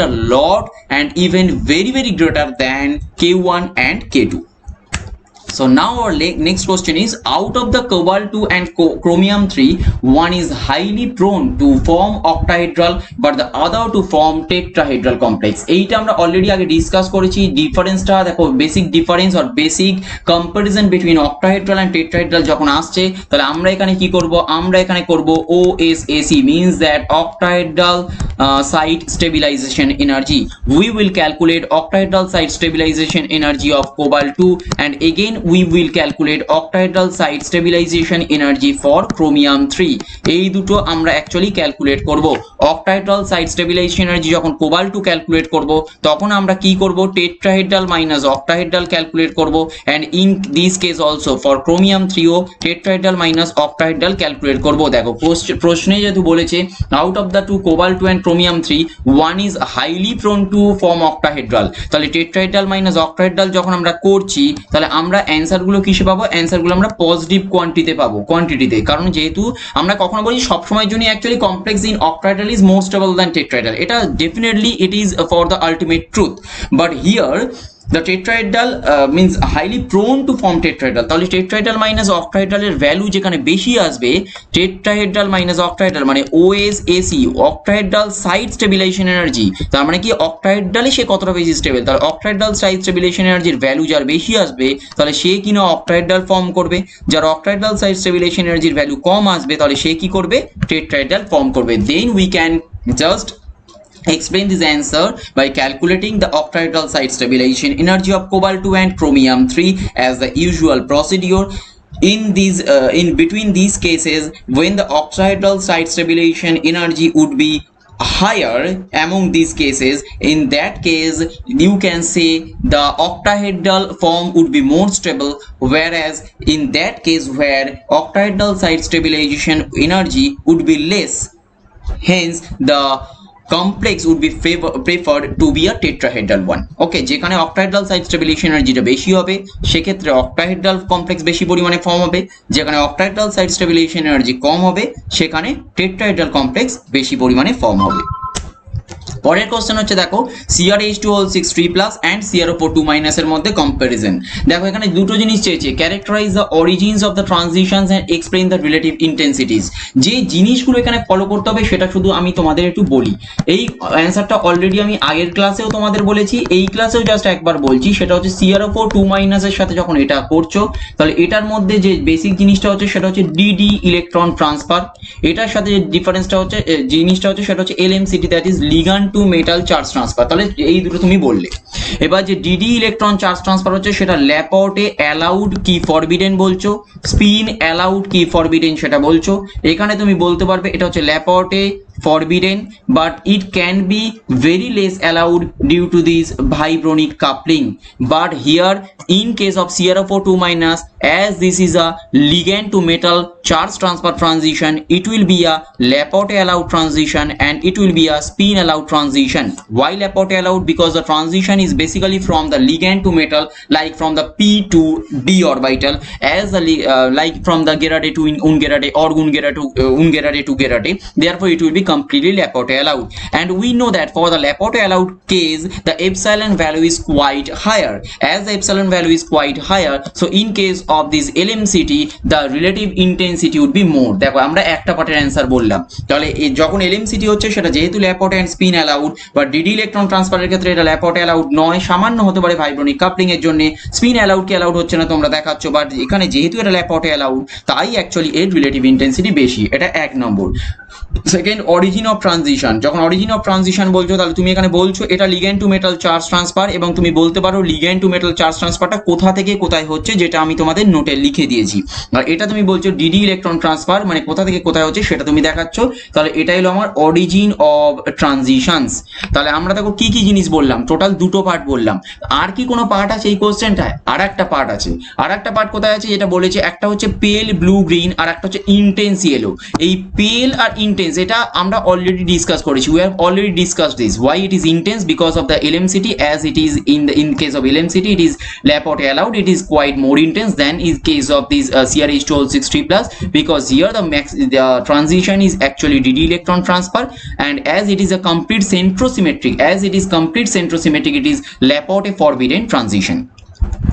a lot, and even very greater than K1 and K2. So now our next question is, out of the cobalt 2 and chromium 3, one is highly prone to form octahedral but the other to form tetrahedral complex. এইটা আমরা অলরেডি আগে ডিসকাস করেছি। ডিফারেন্সটা দেখো, basic difference or basic comparison between octahedral and tetrahedral যখন আসছে, তাহলে আমরা এখানে কি করব, আমরা এখানে করব OSAC, means that octahedral site stabilization energy. We will calculate octahedral site stabilization energy of cobalt 2, and again we will calculate octahedral site stabilization energy for chromium 3. এই দুটো আমরা অ্যাকচুয়ালি ক্যালকুলেট করব। octahedral site stabilization energy যখন cobalt 2 ক্যালকুলেট করব, তখন আমরা কি করব, tetrahedral minus octahedral ক্যালকুলেট করব, and in this case also for chromium 3 ও tetrahedral minus octahedral ক্যালকুলেট করব। দেখো প্রশ্নে যেহেতু বলেছে out of the two cobalt 2 and chromium 3, one is highly prone to form octahedral, তাহলে tetrahedral minus octahedral যখন আমরা করছি, তাহলে আমরা অ্যানসার গুলো কিসে পাবো, অ্যানসার গুলো আমরা পজিটিভ কোয়ান্টিটিতে, কারণ যেহেতু আমরা কখনো বলি সব সময়ের জন্য actually complex in octahedral is more stable than tetrahedral, এটা definitely it is for the ultimate truth, but here the tetrahedral means highly prone to form tetrahedral, তাহলে tetrahedral minus octahedral এর ভ্যালু যেখানে বেশি আসবে, tetrahedral minus octahedral মানে OSAC, octahedral site stabilization energy, তার মানে কি octahedral সে কতটা বেশি স্টেবল, তাহলে octahedral site stabilization energy এর ভ্যালু যার বেশি আসবে, তাহলে সে কিনা octahedral ফর্ম করবে, যার octahedral site stabilization energy এর ভ্যালু কম আসবে, তাহলে সে কি করবে, tetrahedral ফর্ম করবে। Then we can just explain this answer by calculating the octahedral site stabilization energy of cobalt 2 and chromium 3 as the usual procedure. In these in between these cases, when the octahedral site stabilization energy would be higher among these cases, in that case you can say the octahedral form would be more stable, whereas in that case where octahedral site stabilization energy would be less, hence the complex would be preferred to be a tetrahedral one. Okay, যেখানে octahedral site stabilization energyটা বেশি হবে, সেক্ষেত্রে octahedral complex বেশি পরিমাণে ফর্ম হবে, যেখানে octahedral site stabilization energy কম হবে, সেখানে tetrahedral complex বেশি পরিমাণে ফর্ম হবে। পরের কোশ্চেন হচ্ছে, দেখো CrH2O6 3+ and CrO4 2- এর মধ্যে কম্পারিজন। দেখো এখানে দুটো জিনিস চেয়েছে, characterize the origins of the transitions and explain the relative intensities. যে জিনিসগুলো এখানে ফলো করতে হবে সেটা শুধু আমি তোমাদের একটু বলি। এই অ্যান্সারটা অলরেডি আমি আগের ক্লাসেও তোমাদের বলেছি, এই ক্লাসেও জাস্ট একবার বলছি, সেটা হচ্ছে CrO4 2- এর সাথে যখন এটা করছো, তাহলে এটার মধ্যে যে বেসিক জিনিসটা হচ্ছে সেটা হচ্ছে DD ইলেকট্রন ট্রান্সফার, এটার সাথে যে ডিফারেন্সটা হচ্ছে জিনিসটা হচ্ছে সেটা হচ্ছে LMCT, that is ligand to metal charge transfer. তাহলে এই দুটো তুমি বললে। এবার যে ডিডি ইলেকট্রন চার্জ ট্রান্সফার হচ্ছে সেটা ল্যাপটে অ্যালাউড কি ফরবিডেন বলছো, স্পিন অ্যালাউড কি ফরবিডেন সেটা বলছো। এখানে তুমি বলতে পারবে এটা হচ্ছে ল্যাপটে forbidden, but it can be very less allowed due to this vibronic coupling. But here in case of CrO4 2-, as this is a ligand to metal charge transfer transition, it will be a Laporte allowed transition and it will be a spin allowed transition. Why Laporte allowed? Because the transition is basically from the ligand to metal, like from the p to d orbital, as the like from the Gerade to Ungerade or Ungerade to Gerade. Therefore it will be completely Laporte allowed, and we know that for the Laporte allowed case the epsilon value is quite higher. As the epsilon value is quite higher, so in case of this LMCT the relative intensity would be more. দেখো আমরা একটা পার্টের অ্যান্সার বললাম, তাহলে যখন LMCT হচ্ছে সেটা যেহেতু Laporte and spin allowed, বা DD ইলেকট্রন ট্রান্সফারের ক্ষেত্রে এটা Laporte allowed নয়, সামান্য হতে পারে ভাইব্রনিক কাপলিং এর জন্য। স্পিন অ্যালাউড কি অ্যালাউড হচ্ছে না তোমরা দেখাচ্ছ, বাট এখানে যেহেতু এটা Laporte allowed তাই অ্যাকচুয়ালি এর রিলেটিভ ইন্টেন্সিটি বেশি, এটা এক নম্বর। সেকেন্ড, অরিজিন অফ ট্রানজিশন, যখন অরিজিন অফ ট্রানজিশন বলছো তাহলে তুমি এখানে বলছো এটা ligand to metal charge transfer, এবং তুমি বলতে পারো লিগ্যান্ড টু মেটাল চার্জ ট্রান্সফারটা কোথা থেকে কোথায় হচ্ছে, যেটা আমি তোমাদের নোটে লিখে দিয়েছি। আর এটা তুমি বলছো ডিডি ইলেকট্রন ট্রান্সফার, মানে কোথা থেকে কোথায় হচ্ছে সেটা তুমি দেখাচ্ছ। তাহলে এটাই হলো আমার অরিজিন অফ ট্রানজিশনস। তাহলে আমরা দেখো কি কি জিনিস বললাম, টোটাল দুটো পার্ট বললাম। আর কি কোনো পার্ট আছে এই কোশ্চেনটায়? আর একটা পার্ট আছে। আর একটা পার্ট কোথায় আছে যেটা বলেছে, একটা হচ্ছে পেল ব্লু গ্রিন আর একটা হচ্ছে ইন্টেন্স ইয়েলো। এই পেল আর ইন্টেন্স এটা আমরা অলরেডি ডিসকাস করেছি, we have already discuss this. Why it is intense? Because of the LMCT, as it is in case of LMCT it is Laporte allowed, it is quite more intense than in case of this CrH12 plus, because here the transition is actually DD electron transfer, and as it is a complete centrosymmetric, it is Laporte forbidden transition।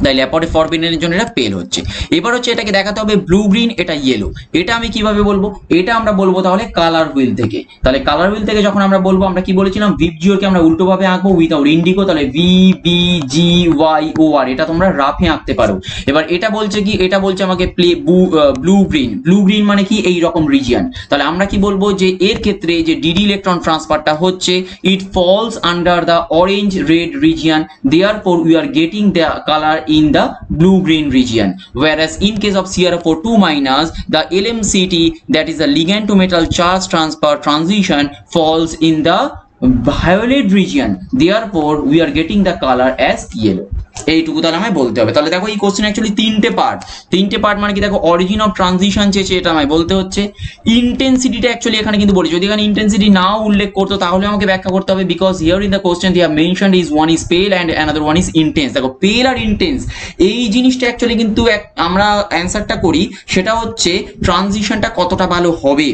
তাই ল্যাপটে ফরবিডেনের জন্য এটা পেল হচ্ছে। এবার হচ্ছে এটাকে দেখাতে হবে ব্লু গ্রিন, এটা ইয়েলো। এটা আমি কিভাবে বলবো? এটা আমরা বলবো তাহলে কালার হুইল থেকে। তাহলে কালার হুইল থেকে যখন আমরা বলবো, আমরা কি বলেছিলাম, ভিপজিওরকে আমরা উল্টোভাবে আঁকবো উইথাউট ইন্ডিগো, তাহলে VBGYOR, এটা তোমরা রাফে আঁকতে পারো। এবার এটা বলছে কি, এটা বলছে আমাকে ব্লু গ্রিন। ব্লু গ্রিন মানে কি? এই রকম রিজিয়ন। তাহলে আমরা কি বলবো যে এর ক্ষেত্রে যে ডিডি ইলেকট্রন ট্রান্সফারটা হচ্ছে, it falls under the orange red region, therefore we are getting the color in the blue green region, whereas in case of CrO2 minus, the LMCT, that is the ligand to metal charge transfer transition, falls in the violet region, therefore we are getting the color as yellow। এইটুকু তাহলে আমায় বলতে হবে। তাহলে দেখো এই কোশ্চেন অ্যাকচুয়ালি তিনটে পার্ট মানে কি, দেখো অরিজিন অফ ট্রানজিশন চেয়েছে, এটা আমায় বলতে হচ্ছে। ইন্টেন্সিটিটা অ্যাকচুয়ালি এখানে কিন্তু বলি, যদি এখানে ইন্টেন্সিটি নাও উল্লেখ করতো তাহলে আমাকে ব্যাখ্যা করতে হবে, because here in the question they have mentioned is one is pale and another one is intense. দেখো পেল আর ইন্টেন্স এই জিনিসটা অ্যাকচুয়ালি কিন্তু আমরা অ্যান্সারটা করি, সেটা হচ্ছে ট্রানজিশনটা কতটা ভালো হবে।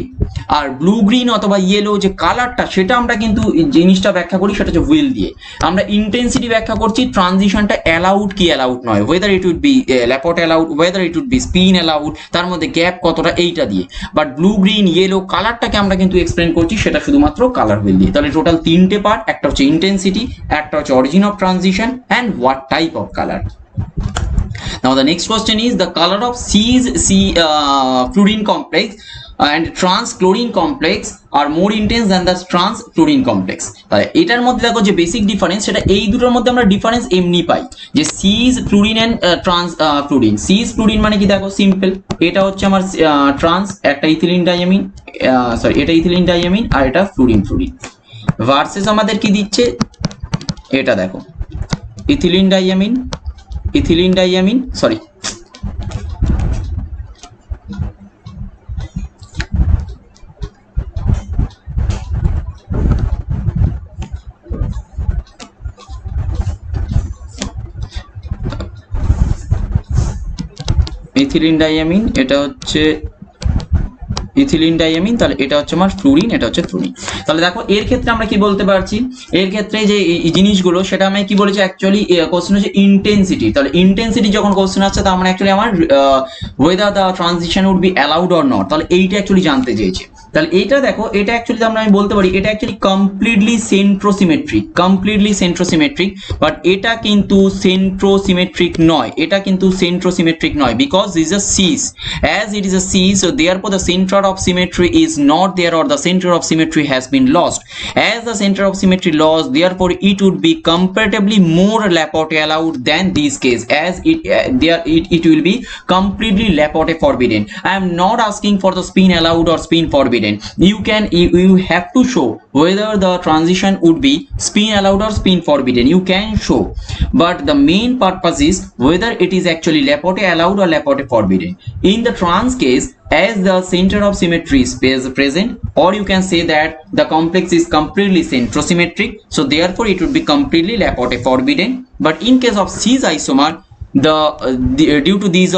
আর ব্লু গ্রিন অথবা ইয়েলো যে কালারটা, সেটা আমরা কিন্তু জিনিসটা ব্যাখ্যা করি সেটা হচ্ছে হুইল দিয়ে। আমরা ইন্টেন্সিটি ব্যাখ্যা করছি ট্রানজিশনটা অ্যালাউড কি অ্যালাউড নয়, whether it would be Laporte allowed, whether it would be spin allowed, তার মধ্যে গ্যাপ কতটা, এইটা দিয়ে। বাট ব্লু গ্রিন ইয়েলো কালারটাকে আমরা কিন্তু এক্সপ্লেন করছি সেটা শুধুমাত্র কালার হুইল দিয়ে। তাহলে টোটাল তিনটে পার্ট, একটা হচ্ছে ইন্টেন্সিটি, একটা হচ্ছে origin of transition, and what type of colour. Now the next question is the color of C's fluorine complex and trans chlorine complex are more intense than the trans fluorine complex। তাহলে এটার মধ্যে দেখো যে বেসিক ডিফারেন্স, সেটা এই দুটোর মধ্যে আমরা ডিফারেন্স এমনি পাই, যে C's fluorine and trans fluorine। C's fluorine মানে কি, দেখো সিম্পল, এটা হচ্ছে আমার ট্রান্স, একটা ইথিলিন ডাইয়ামিন, এটা ইথিলিন ডাইয়ামিন আর এটা ফ্লুরিন ভার্সেস আমাদের কি দিচ্ছে, এটা দেখো ethylene diamine, sorry ethylene diamine, এটা হচ্ছে ইথিলিন ডাইয়ামিন, তাহলে এটা হচ্ছে আমার ফ্লুরিন, এটা হচ্ছে ফ্লুরিন। তাহলে দেখো এর ক্ষেত্রে আমরা কি বলতে পারছি, এর ক্ষেত্রে যে জিনিসগুলো সেটা আমি কি বলেছি, অ্যাকচুয়ালি কোশ্চেন হচ্ছে ইন্টেন্সিটি। তাহলে ইন্টেন্সিটি যখন কোশ্চেন আসছে, তার মানে অ্যাকচুয়ালি আমার whether the transition would be allowed or not, তাহলে এইটা অ্যাকচুয়ালি জানতে চেয়েছে। তাহলে এটা দেখো, এটা অ্যাকচুয়ালি আমি বলতে পারি এটা অ্যাকচুয়ালি কমপ্লিটলি সেন্ট্রোসিমেট্রিক, বাট এটা কিন্তু সেন্ট্রোসিমেট্রিক নয়, because this is a cis, as it is a C, so therefore the center of symmetry is not there, or the center of symmetry has been lost. As the center of symmetry lost, therefore it would be comparatively more Laporte allowed than this case, as it will be completely Laporte forbidden. I am not asking for the spin allowed or spin forbidden. You have to show whether the transition would be spin allowed or spin forbidden. You can show, but the main purpose is whether it is actually Laporte allowed or Laporte forbidden. In the trans case, as the center of symmetry is present, or you can say that the complex is completely centrosymmetric, so therefore it would be completely Laporte forbidden. But in case of cis isomer, due to these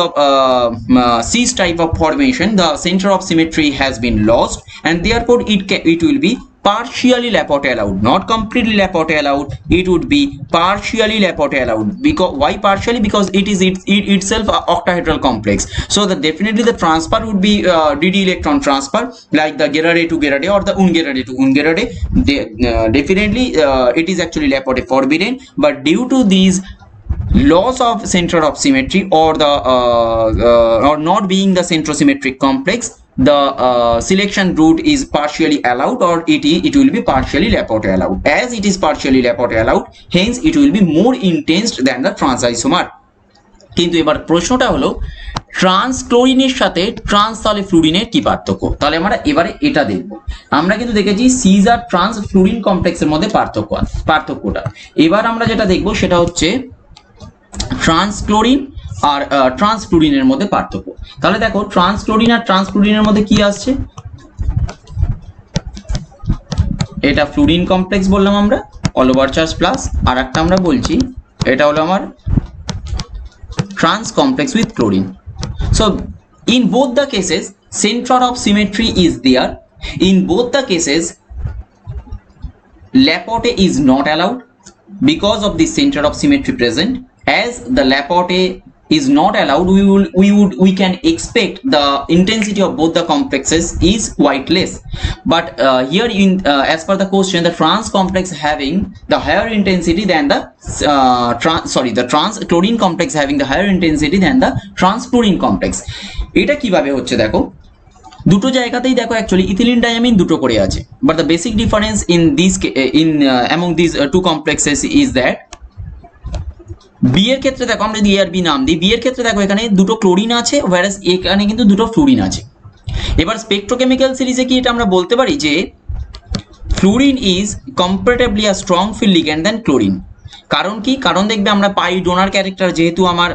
cis type of formation, the center of symmetry has been lost, and therefore it will be partially Laporte allowed, not completely Laporte allowed. It would be partially Laporte allowed. Because why partially? Because it is itself a octahedral complex, so that definitely the transfer would be DD electron transfer, like the Geraday to Geraday or the Ungeraday to Ungeraday. Definitely it is actually Laporte forbidden, but due to these loss of center of symmetry, or the or not being the centrosymmetric complex, the selection route is partially allowed or it will be partially Laporte allowed. As it is partially Laporte allowed, hence it will be more intense than the trans isomer. কিন্তু এবার প্রশ্নটা হলো ট্রান্স ক্লোরিনের সাথে ট্রান্স তাহলে ফ্লুরিনের কি পার্থক্য, তাহলে আমরা এবারে এটা দেখব। আমরা কিন্তু দেখেছি সিজ আর ট্রান্স ফ্লুরিন কমপ্লেক্সের মধ্যে পার্থক্যটা। এবার আমরা যেটা দেখব সেটা হচ্ছে ট্রান্স ক্লোরিন আর ট্রান্স ফ্লুরিনের মধ্যে পার্থক্য। তাহলে দেখো ট্রান্স ক্লোরিন আর ট্রান্স ফ্লুরিনের মধ্যে কি আসছে, এটা ফ্লুরিন কমপ্লেক্স বললাম আমরা অল ওভার চার্জ প্লাস, আর একটা আমরা বলছি এটা হলো আমার trans complex with chlorine. So in both the cases center of symmetry is there. In both the cases Laporte is not allowed because of the center of symmetry present. As the Laporte is not allowed, we can expect the intensity of both the complexes is quite less. But here in as per the question, the trans complex having the higher intensity than the trans chlorine complex having the higher intensity than the trans fluorine complex. এটা কিভাবে হচ্ছে দেখো, দুটো জায়গাতেই দেখো অ্যাকচুয়ালি ইথিলিন ডায়ামিন দুটো করে আছে, but the basic difference in this among these two complexes is that B এর ক্ষেত্রে দেখো আমরা যদি এ আর বি নাম দিই, বি এর ক্ষেত্রে দেখো এখানে দুটো ক্লোরিন আছে, whereas এখানে কিন্তু দুটো ফ্লুরিন আছে। এবার স্পেকট্রোকেমিক্যাল সিরিজে কি এটা আমরা বলতে পারি যে fluorine is comparatively a strong field ligand than chlorine. কারণ কি, কারণ দেখবে আমরা পাই ডোনার ক্যারেক্টার, যেহেতু আমার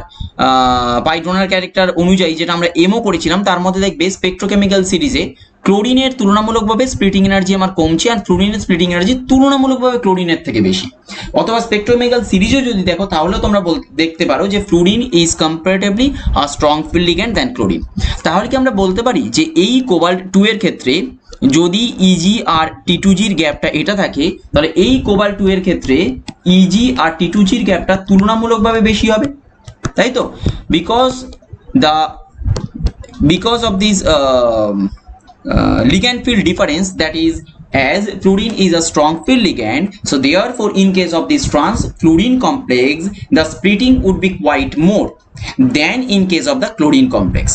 পাই ডোনার ক্যারেক্টার অনুযায়ী যেটা আমরা এমও করেছিলাম তার মধ্যে দেখবে স্পেকট্রোকেমিক্যাল সিরিজে ক্লোরিনের তুলনামূলকভাবে স্প্লিটিং এনার্জি আমার কমছে আর ফ্লুরিনের স্প্লিটিং এনার্জি তুলনামূলকভাবে ক্লোরিনের থেকে বেশি। অথবা স্পেকট্রোকেমিক্যাল সিরিজও যদি দেখো তাহলে তোমরা দেখতে পারো যে fluorine is comparatively a strong field ligand than chlorine. তাহলে কি আমরা বলতে পারি যে এই কোবাল্ট 2 এর ক্ষেত্রে যদি ইজি আর টি2জির গ্যাপটা এটা থাকে, তাহলে এই কোবাল্ট 2 এর ক্ষেত্রে ইজি আর টি2জির গ্যাপটা তুলনামূলকভাবে বেশি হবে, তাই তো? because of this ligand field difference, that is as fluorine is a strong field ligand, so therefore in case of this trans fluorine complex the splitting would be quite more than in case of the chlorine complex.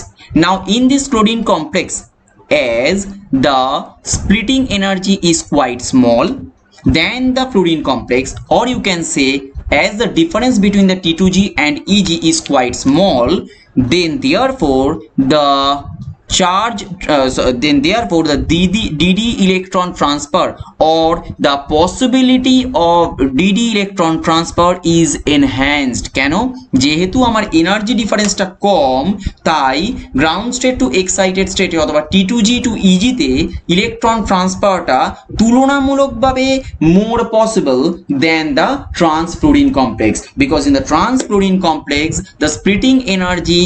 Now in this chlorine complex, as the splitting energy is quite small than the fluorine complex, or you can say as the difference between the T2G and EG is quite small, then therefore the the DD electron transfer or the possibility of DD electron transfer is enhanced. কেন? যেহেতু আমার এনার্জি ডিফারেন্সটা কম, তাই গ্রাউন্ড স্টেট টু এক্সাইটেড স্টেটে অথবা T2G টু EG তে ইলেকট্রন ট্রান্সফারটা তুলনামূলকভাবে more possible than the trans fluorine complex, because in the trans fluorine complex the splitting energy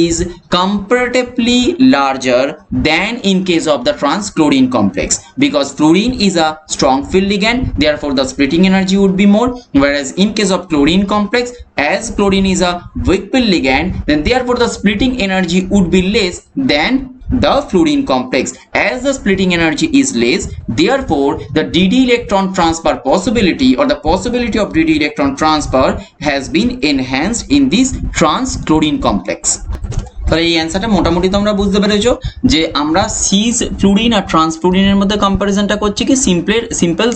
is comparatively larger than in case of the trans chlorine complex, because fluorine is a strong field ligand, therefore the splitting energy would be more, whereas in case of chlorine complex, as chlorine is a weak field ligand, then therefore the splitting energy would be less than the fluorine complex. As the splitting energy is less, therefore the DD electron transfer possibility or the possibility of DD electron transfer has been enhanced in this trans chlorine complex. তাহলে এই অ্যান্সারটা মোটামুটি তোমরা বুঝতে পেরেছো যে আমরা সিজ ফ্লুরিন আর ট্রান্স ফ্লুরিনের মধ্যে কম্পারিজনটা করছি কি সিম্পল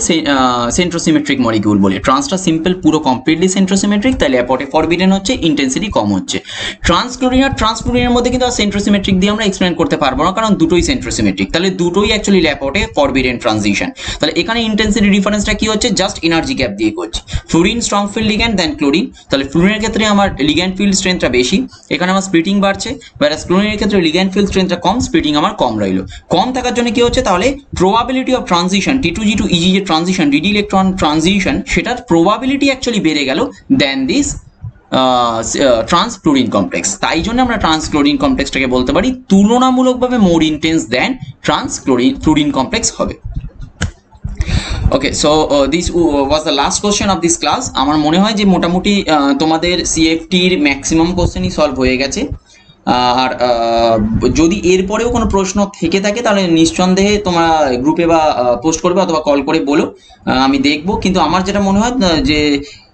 সেন্ট্রোসিমেট্রিক মলিকিউল বলে। ট্রান্সটা সিম্পল পুরো কমপ্লিটলি সেন্ট্রোসিমেট্রিক, তাই ল্যাপটে ফরবিডেন হচ্ছে, ইন্টেন্সিটি কম হচ্ছে। ট্রান্স ক্লোরিন আর ট্রান্স ফ্লুরিনের মধ্যে কিন্তু আর সেন্ট্রোসিমেট্রিক দিয়ে আমরা এক্সপ্লেন করতে পারবো না, কারণ দুটোই সেন্ট্রোসিমেট্রিক, তাহলে দুটোই অ্যাকচুয়ালি ল্যাপটে ফরবিডেন ট্রানজিশন। তাহলে এখানে ইন্টেন্সিটি ডিফারেন্সটা কি হচ্ছে, জাস্ট এনার্জি গ্যাপ দিয়ে করছি। ফ্লুরিন স্ট্রং ফিল্ড লিগ্যান্ড দেন ক্লোরিন, তাহলে ফ্লুরিনের ক্ষেত্রে আমার লিগ্যান্ড ফিল্ড স্ট্রেংথটা বেশি, এখানে আমার স্প্লিটিং বাড়ছে, whereas ক্লোরিনের ক্ষেত্রে লিগ্যান্ড ফিল্ড স্ট্রেংথটা কম, স্প্লিটিং আমার কম রইলো। কম থাকার জন্য কি হচ্ছে, তাহলে probability of transition T2G to EG যে ট্রানজিশন DD ইলেকট্রন ট্রানজিশন সেটার প্রবাবিলিটি অ্যাকচুয়ালি বেড়ে গেল than this trans fluorine complex. তাই জন্য আমরা ট্রান্স ক্লোরিন কমপ্লেক্সটাকে বলতে পারি তুলনামূলকভাবে more intense than trans fluorine complex হবে। Okay, so this was the last question of this class. আমার মনে হয় যে মোটামুটি তোমাদের সিএফটির ম্যাক্সিমাম কোশ্চেনই সলভ হয়ে গেছে। আর যদি এরপরেও কোনো প্রশ্ন থেকে থাকে তাহলে নিঃসন্দেহে তোমরা গ্রুপে বা পোস্ট করবে অথবা কল করে বলো, আমি দেখবো। কিন্তু আমার যেটা মনে হয় যে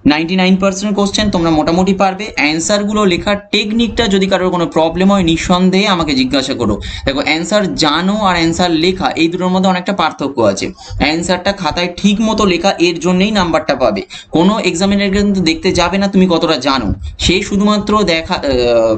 99% কোশ্চেন তোমরা মোটামুটি পারবে। অ্যান্সারগুলো লেখার টেকনিকটা যদি কারোর কোনো প্রবলেম হয় নিঃসন্দেহে আমাকে জিজ্ঞাসা করো। দেখো অ্যান্সার জানো আর অ্যান্সার লেখা এই দুটোর মধ্যে অনেকটা পার্থক্য আছে। অ্যান্সারটা খাতায় ঠিক মতো লেখা এর জন্যই নাম্বারটা পাবে। কোনো এক্সামিনার কিন্তু দেখতে যাবে না তুমি কতটা জানো, সে শুধুমাত্র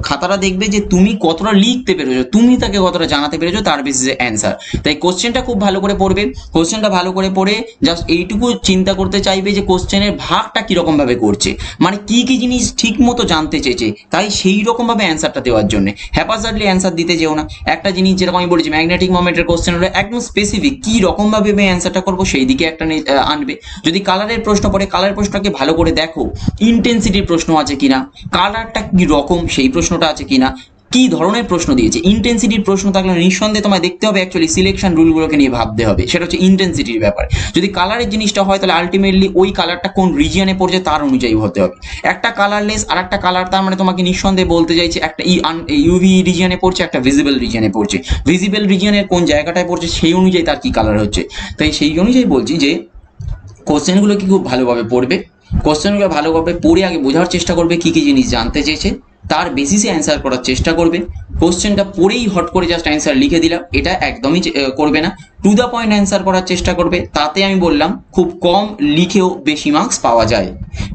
খাতাটা দেখবে যে তুমি কতটা লিখতে পেরেছো, তুমি তাকে কতটা জানাতে পেরেছো তার বেসিসে অ্যান্সার। তাই কোশ্চেনটা খুব ভালো করে পড়বে। কোশ্চেনটা ভালো করে পড়ে জাস্ট এইটুকু চিন্তা করতে চাইবে যে কোশ্চেনের ভাগটা কীরকম ভাবে করছে, মানে কি কি জিনিস ঠিক মতো জানতে চেয়েছে, তাই সেই রকম ভাবে অ্যান্সারটা দেওয়ার জন্য হ্যাপাজার্ডলি অ্যান্সার দিতে যেও না। একটা জিনিস যেরকম আমি বলেছি ম্যাগনেটিক মোমেন্টের কোশ্চেন হলে একদম স্পেসিফিক কি রকম ভাবে আমি অ্যান্সারটা করবো সেই দিকে একটা আনবে। যদি কালারের প্রশ্ন পড়ে কালার প্রশ্নটাকে ভালো করে দেখো, ইন্টেন্সিটির প্রশ্ন আছে কিনা, কালারটা কি রকম সেই প্রশ্নটা আছে কিনা, কি ধরনের প্রশ্ন দিয়েছে। ইন্টেন্সিটির প্রশ্ন থাকলে নিঃসন্দেহে তোমায় দেখতে হবে অ্যাকচুয়ালি সিলেকশন রুলগুলোকে নিয়ে ভাবতে হবে, সেটা হচ্ছে ইন্টেন্সিটির ব্যাপার। যদি কালারের জিনিসটা হয় তাহলে আলটিমেটলি ওই কালারটা কোন রিজিয়নে পড়ছে তার অনুযায়ী হতে হবে। একটা কালারলেস আর একটা কালার, তার মানে তোমাকে নিঃসন্দেহে বলতে চাইছে একটা ইউভি রিজিয়নে পড়ছে, একটা ভিজিবল রিজিয়নে পড়ছে। ভিজিবল রিজিয়নের কোন জায়গাটায় পড়ছে সেই অনুযায়ী তার কি কালার হচ্ছে। তাই সেই অনুযায়ী বলছি যে কোশ্চেনগুলো কি খুব ভালোভাবে পড়বে, কোশ্চেনগুলো ভালোভাবে পড়ে আগে বোঝার চেষ্টা করবে কি কি জিনিস জানতে চেয়েছে, তার বেসিসে অ্যান্সার করার চেষ্টা করবে। কোশ্চেনটা পড়েই হট করে জাস্ট অ্যান্সার লিখে দিলাম এটা একদমই করবে না, টু দ্য পয়েন্ট অ্যান্সার করার চেষ্টা করবে। তাতে আমি বললাম খুব কম লিখেও বেশি মার্কস পাওয়া যায়।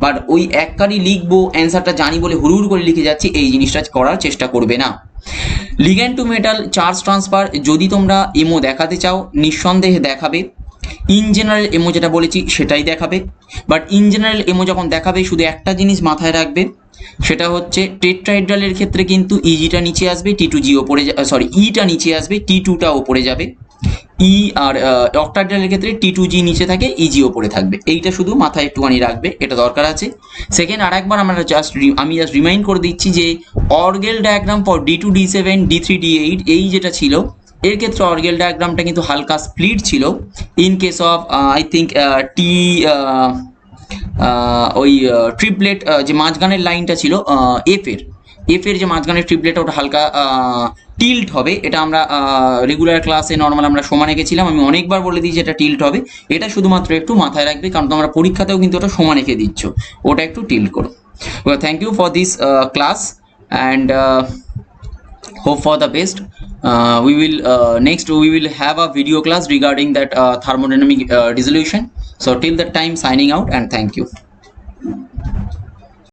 বাট ওই একবারই লিখবো অ্যান্সারটা জানি বলে হুড় করে লিখে যাচ্ছি এই জিনিসটা করার চেষ্টা করবে না। Ligand to metal charge transfer যদি তোমরা এমও দেখাতে চাও নিঃসন্দেহে দেখাবে। ইন জেনারেল এমও যেটা বলেছি সেটাই দেখাবে। বাট ইন জেনারেল এমও যখন দেখাবে শুধু একটা জিনিস মাথায় রাখবে, সেটা হচ্ছে টেট্রাহেড্রালের ক্ষেত্রে কিন্তু ইজিটা নিচে আসবে, T2G ওপরে ইটা নিচে আসবে, T2টা ওপরে যাবে। ই আর অক্টাহেড্রালের ক্ষেত্রে T2G নিচে থাকে, ইজি ওপরে থাকবে। এইটা শুধু মাথায় একটুখানি রাখবে, এটা দরকার আছে। সেকেন্ড আরেকবার আমি জাস্ট রিমাইন্ড করে দিচ্ছি যে অর্গেল diagram for D2 D7 D3 D8 এই যেটা ছিল এর ক্ষেত্রে অর্গেল ডায়াগ্রামটা কিন্তু হালকা স্প্লিট ছিল। In case of I think T ওই ট্রিপলেট যে মাঝখানের লাইনটা ছিল এফের যে মাঝখানের ট্রিপলেটটা ওটা হালকা টিল্ট হবে। এটা আমরা রেগুলার ক্লাসে নর্মাল আমরা সমানে গেছিলাম, আমি অনেকবার বলে দিয়েছি এটা টিল্ট হবে। এটা শুধুমাত্র একটু মাথায় রাখবে কারণ তোমরা পরীক্ষাতেও কিন্তু ওটা সমানে কে দিচ্ছ, ওটা একটু টিল্ট করো। Thank you for this class and hope for the best. Next we will have a video class regarding that thermodynamic dissolution. So till that time signing out and thank you.